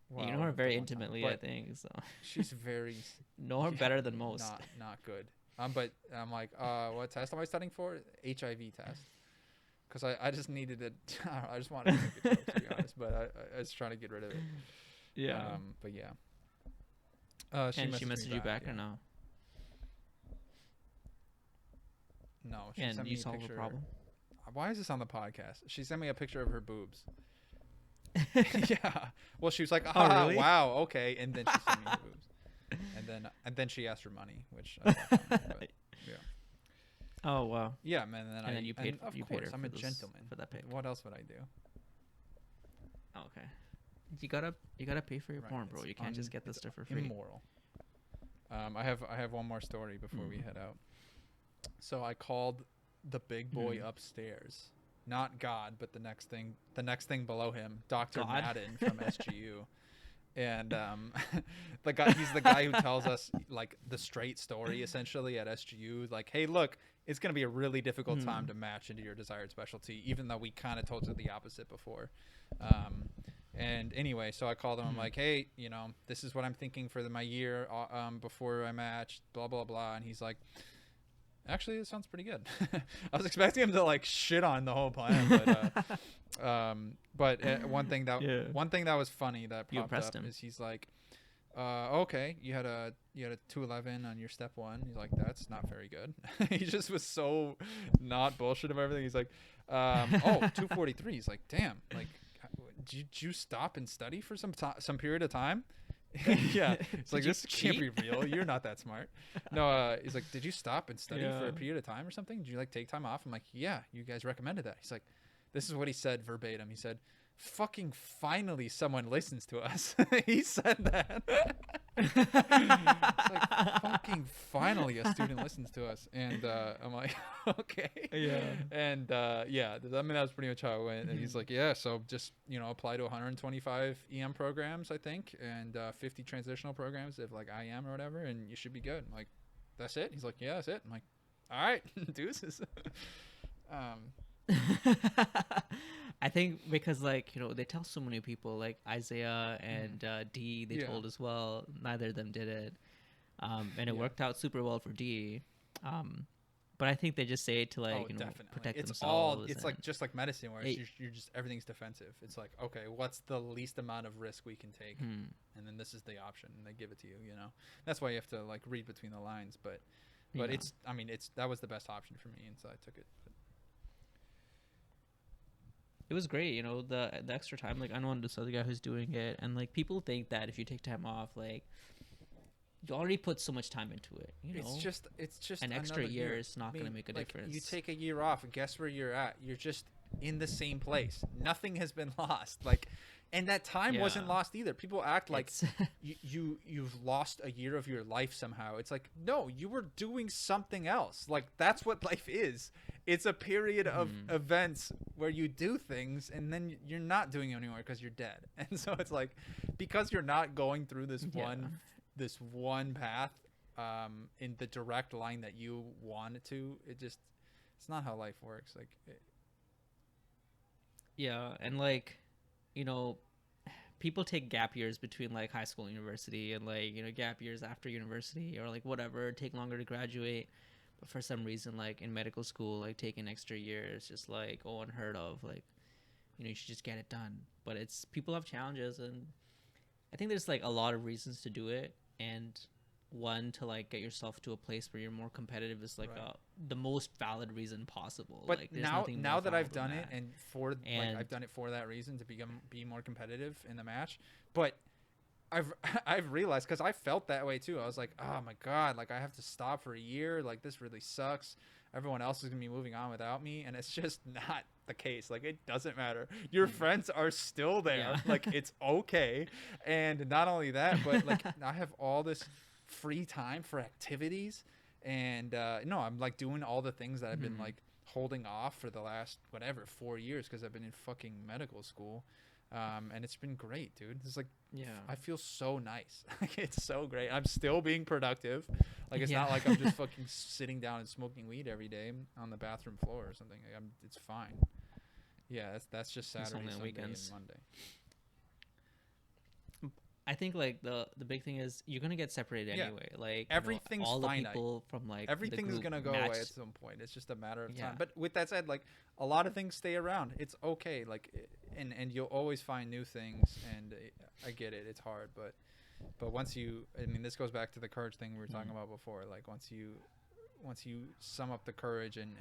Wow, know we her hooked very up one time, intimately, I but think. So she's very... know her better than most. Not good. But I'm like, what test am I studying for? HIV test. Because I just needed it. I just wanted to make a joke, to be honest. But I was trying to get rid of it. Yeah. But yeah. And she me messaged you back yeah. or no? No. She And sent you me a solved the picture. problem. Why is this on the podcast? She sent me a picture of her boobs. Yeah. Well, she was like, ah, really? wow, okay. And then she sent me her boobs. And then she asked for money, which I thought funny, but yeah. Oh wow. Yeah, man. And then And then you paid. Of You course, paid her I'm for a those- gentleman. for that pic. What else would I do? Oh, okay. You gotta pay for your Right, porn, bro. it's You can't just get this stuff for free. Immoral. I have one more story before we head out. So I called the big boy upstairs, not God, but the next thing below him, Dr. God? Madden from SGU. and he's the guy who tells us like the straight story essentially at SGU. Like, hey, look, it's gonna be a really difficult time to match into your desired specialty, even though we kind of told you the opposite before. And anyway, so I called him. I'm like, hey, you know, this is what I'm thinking for my year before I match, blah blah blah. And he's like, actually, it sounds pretty good. I was expecting him to like shit on the whole plan, but one thing that was funny that popped up is he's like, okay, you had a 211 on your step 1. He's like, that's not very good. He just was so not bullshit of everything. He's like, 243. He's like, damn, like, did you stop and study for some period of time? Yeah, it's like, this can't be real. You're not that smart. No, he's like, did you stop and study for a period of time or something? Did you like take time off? I'm like, yeah, you guys recommended that. He's like, this is what he said verbatim. He said, fucking finally someone listens to us. He said that. It's like, fucking finally a student listens to us. And I'm like, okay. Yeah. And yeah, I mean, that was pretty much how it went. And he's like, yeah, so just, you know, apply to 125 EM programs, I think, and 50 transitional programs if like IM or whatever, and you should be good. I'm like, that's it? He's like, yeah, that's it. I'm like, all right, deuces. I think because, like, you know, they tell so many people, like Isaiah and D, they told as well. Neither of them did it. And it worked out super well for D. But I think they just say it to, like, protect themselves. It's like just like medicine where you're just, everything's defensive. It's like, okay, what's the least amount of risk we can take? And then this is the option, and they give it to you, you know? That's why you have to, like, read between the lines. But it's, I mean, that was the best option for me, and so I took it. But it was great, you know, the extra time. Like, I know this other guy who's doing it, and like, people think that if you take time off, like, you already put so much time into it. You know, it's just an extra year is not going to make a difference. You take a year off, and guess where you're at? You're just in the same place. Nothing has been lost. Like, and that time wasn't lost either. People act like you've lost a year of your life somehow. It's like, no, you were doing something else. Like, that's what life is. It's a period of events where you do things, and then you're not doing it anymore because you're dead. And so it's like, because you're not going through this one path in the direct line that you want it to, it's not how life works. Like, and like, you know, people take gap years between like high school and university, and like, you know, gap years after university, or like whatever, take longer to graduate. But for some reason, like in medical school, like taking extra years, just like, unheard of. Like, you know, you should just get it done. But it's, people have challenges, and I think there's like a lot of reasons to do it. And one, to like get yourself to a place where you're more competitive is like the most valid reason possible. But like, now that I've done it, and like, I've done it for that reason, to be more competitive in the match. But I've realized, because I felt that way too. I was like, oh my god, like, I have to stop for a year. Like, this really sucks. Everyone else is gonna be moving on without me, and it's just not the case. Like, it doesn't matter. Your friends are still there. Like, it's okay. And not only that, but like, I have all this free time for activities, and I'm like doing all the things that I've been like holding off for the last 4 years, because I've been in fucking medical school. And it's been great, dude. It's like, I feel so nice. Like, it's so great. I'm still being productive. Like, it's not like I'm just fucking sitting down and smoking weed every day on the bathroom floor or something. Like, it's fine. Yeah, that's just Saturday, Sunday, weekends, and Monday. I think like the big thing is you're gonna get separated anyway. Like, everything's all finite. the people from like everything's gonna go away at some point. It's just a matter of time. But with that said, like, a lot of things stay around. It's okay. Like, and you'll always find new things. And I get it. It's hard, but once you, I mean, this goes back to the courage thing we were talking about before. Like, once you sum up the courage and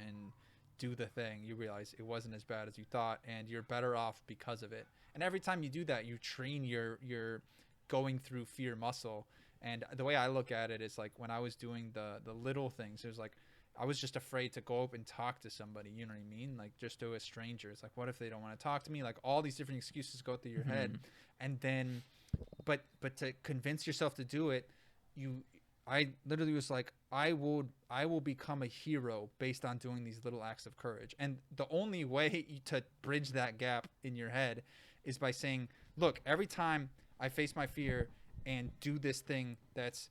do the thing, you realize it wasn't as bad as you thought, and you're better off because of it. And every time you do that, you train your going through fear muscle. And the way I look at it is like, when I was doing the little things, it was like, I was just afraid to go up and talk to somebody, you know what I mean? Like, just to a stranger. It's like, what if they don't want to talk to me? Like, all these different excuses go through your head. And then, but to convince yourself to do it, I literally was like, I will become a hero based on doing these little acts of courage. And the only way to bridge that gap in your head is by saying, look, every time I face my fear and do this thing that's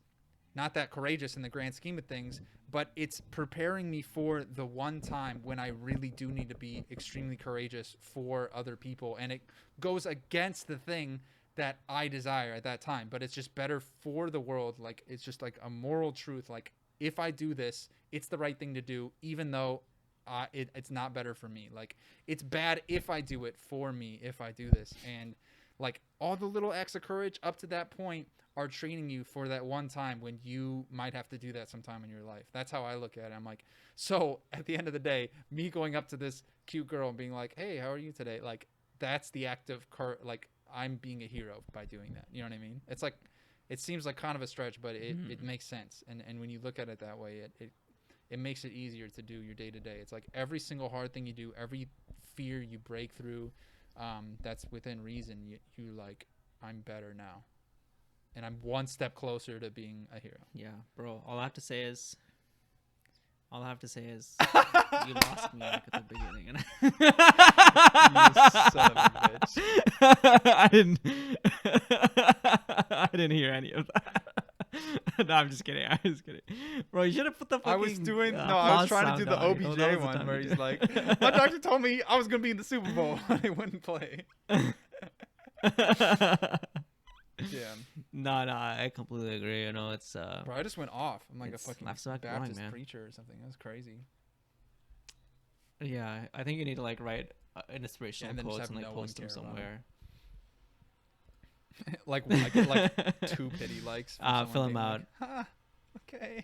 not that courageous in the grand scheme of things, but it's preparing me for the one time when I really do need to be extremely courageous for other people. And it goes against the thing that I desire at that time, but it's just better for the world. Like, it's just like a moral truth. Like, if I do this, it's the right thing to do, even though it's not better for me. Like, it's bad if I do it for me, if I do this. And like, all the little acts of courage up to that point are training you for that one time when you might have to do that sometime in your life. That's how I look at it. I'm like, so at the end of the day, me going up to this cute girl and being like, hey, how are you today? Like, that's the act of like, I'm being a hero by doing that. You know what I mean? It's like, it seems like kind of a stretch, but it makes sense. And when you look at it that way, it makes it easier to do your day to day. It's like every single hard thing you do, every fear you break through, that's within reason. You like, I'm better now. And I'm one step closer to being a hero. Yeah, bro. All I have to say is you lost me like at the beginning. And You son of a bitch. I didn't hear any of that. No, I'm just kidding. Bro, you should have put the fucking I was doing I was applause trying to do sound the on it. Oh, OBJ that was the one time where you he's did. like, my doctor told me I was gonna be in the Super Bowl. I wouldn't play. Yeah. No, I completely agree. You know, it's Bro, I just went off. I'm like a It's fucking left side growing, Baptist man. preacher or something. That's crazy. yeah. I think you need to like write an inspirational and then just quotes have and like no one post them care about somewhere. Like I get like 2 pity likes. from Fill someone 'em being out. Like, okay.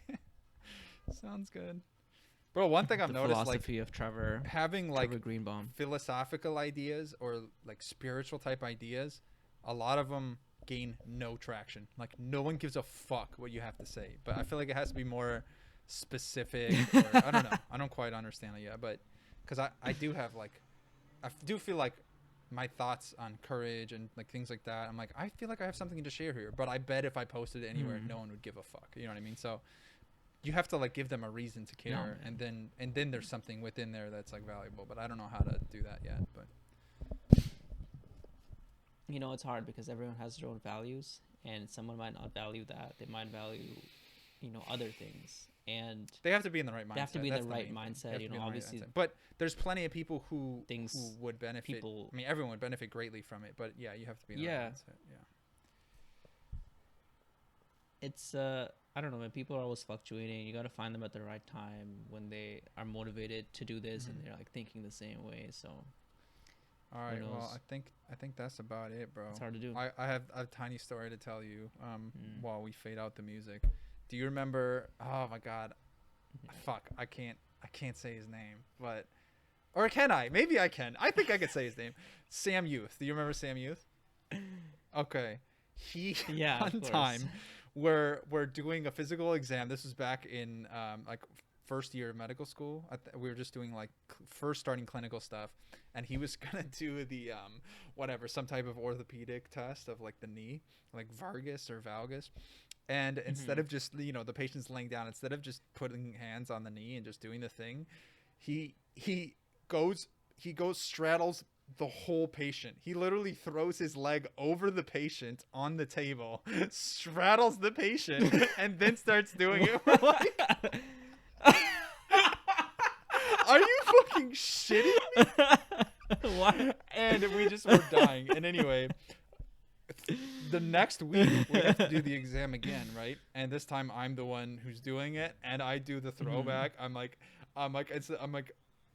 Sounds good. Bro, one thing I've The noticed, like philosophy of Trevor having like Greenbaum. philosophical ideas or like spiritual type ideas, a lot of them gain no traction. Like, no one gives a fuck what you have to say. But I feel like it has to be more specific. Or, I don't know. I don't quite understand it yet. But because I do have like, I do feel like my thoughts on courage and like things like that. I'm like, I feel like I have something to share here. But I bet if I posted it anywhere, no one would give a fuck. You know what I mean? So you have to like give them a reason to care, and then there's something within there that's like valuable. But I don't know how to do that yet. But You know, it's hard because everyone has their own values, and someone might not value that. They might value, you know, other things, and they have to be in the right mindset. they have to be in That's the right main thing. They mindset. have You to be know, in the right obviously, mindset. But there's plenty of people who Things- would benefit. people- I mean, everyone would benefit greatly from it. But yeah, you have to be in the Yeah. right mindset. Yeah. it's I don't know, man. People are always fluctuating. You got to find them at the right time when they are motivated to do this and they're like thinking the same way. So All right. Well, knows? I think that's about it, bro. it's hard to do. I have a tiny story to tell you. While we fade out the music, do you remember? Oh my God, fuck! I can't say his name, but or can I? Maybe I can. I think I could say his name. Sam Youth. Do you remember Sam Youth? Okay. He Yeah, of one course. time we're doing a physical exam. This was back in like first year of medical school. We were just doing like first starting clinical stuff, and he was gonna do the whatever, some type of orthopedic test of like the knee, like Vargas or valgus. And instead of just, you know, the patient's laying down, instead of just putting hands on the knee and just doing the thing, he goes straddles the whole patient. He literally throws his leg over the patient on the table, straddles the patient, and then starts doing it. We're like, are you fucking shitting me? What? And we just were dying. And anyway, the next week we have to do the exam again, right? And this time I'm the one who's doing it, and I do the throwback. I'm like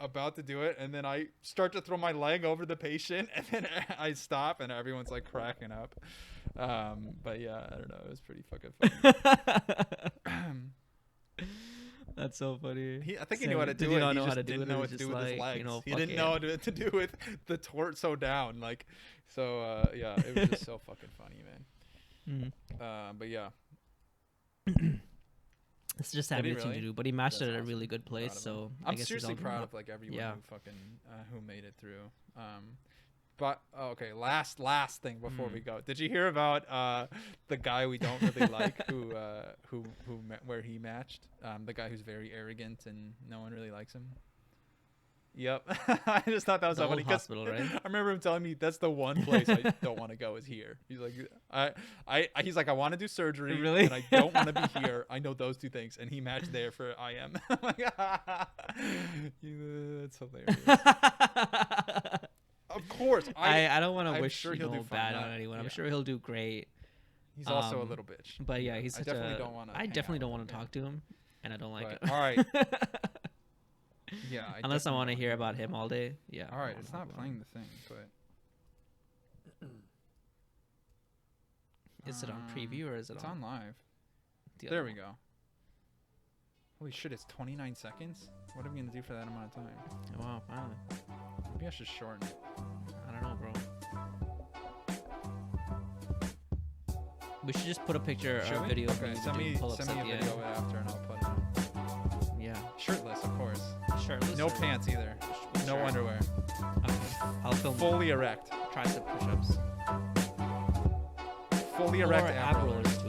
about to do it, and then I start to throw my leg over the patient, and then I stop, and everyone's like cracking up. But yeah, I don't know. It was pretty fucking funny. That's so funny. I think he Sam, knew how to did do you it. not He know how just to do didn't it? know It what was to do just with his like, legs. you know, He fuck didn't it. know what to do with the torso down. Like, so yeah, it was just so fucking funny, man. But yeah, It's just Did he having thing really? to do, but he matched That's it at a awesome. really good Proud place. of him. So I I'm guess he's seriously all- proud of like everyone Yeah. who fucking who made it through. But okay, last thing before we go. Did you hear about the guy we don't really like who where he matched? The guy who's very arrogant and no one really likes him. Yep. I just thought that was The so funny. old 'Cause hospital, right? I remember him telling me that's the one place I don't want to go is here. He's like, he's like, I want to do surgery, Really? and I don't want to be here. I know those two things, and he matched there for IM. I'm like, that's hilarious. Of course, I don't want to I'm wish sure he'll do fine. bad No, on anyone. I'm yeah. sure he'll do great. He's also a Um, little bitch. But yeah, he's I such definitely a. don't want to. I definitely don't want to talk to him, and I don't like But, it. all right. Yeah. Unless I want to hear about him all day. Yeah. All I right, wanna it's talk not about playing him. the thing, but Is it on preview or is it it's on? on live. the There other we go. Holy shit! It's 29 seconds. What are we gonna do for that amount of time? one? Wow. Finally. Maybe I should shorten it. I don't know, bro. We should just put a picture Should or a we? video of Okay, me send doing me pull-ups send me at a the video end. after, and I'll put it on. Yeah. Shirtless, of course. Shirtless. No or- pants either. No Sure. underwear. Okay. I'll film Fully erect. tricep push-ups. Fully Or erect ab ab rollers. rollers too.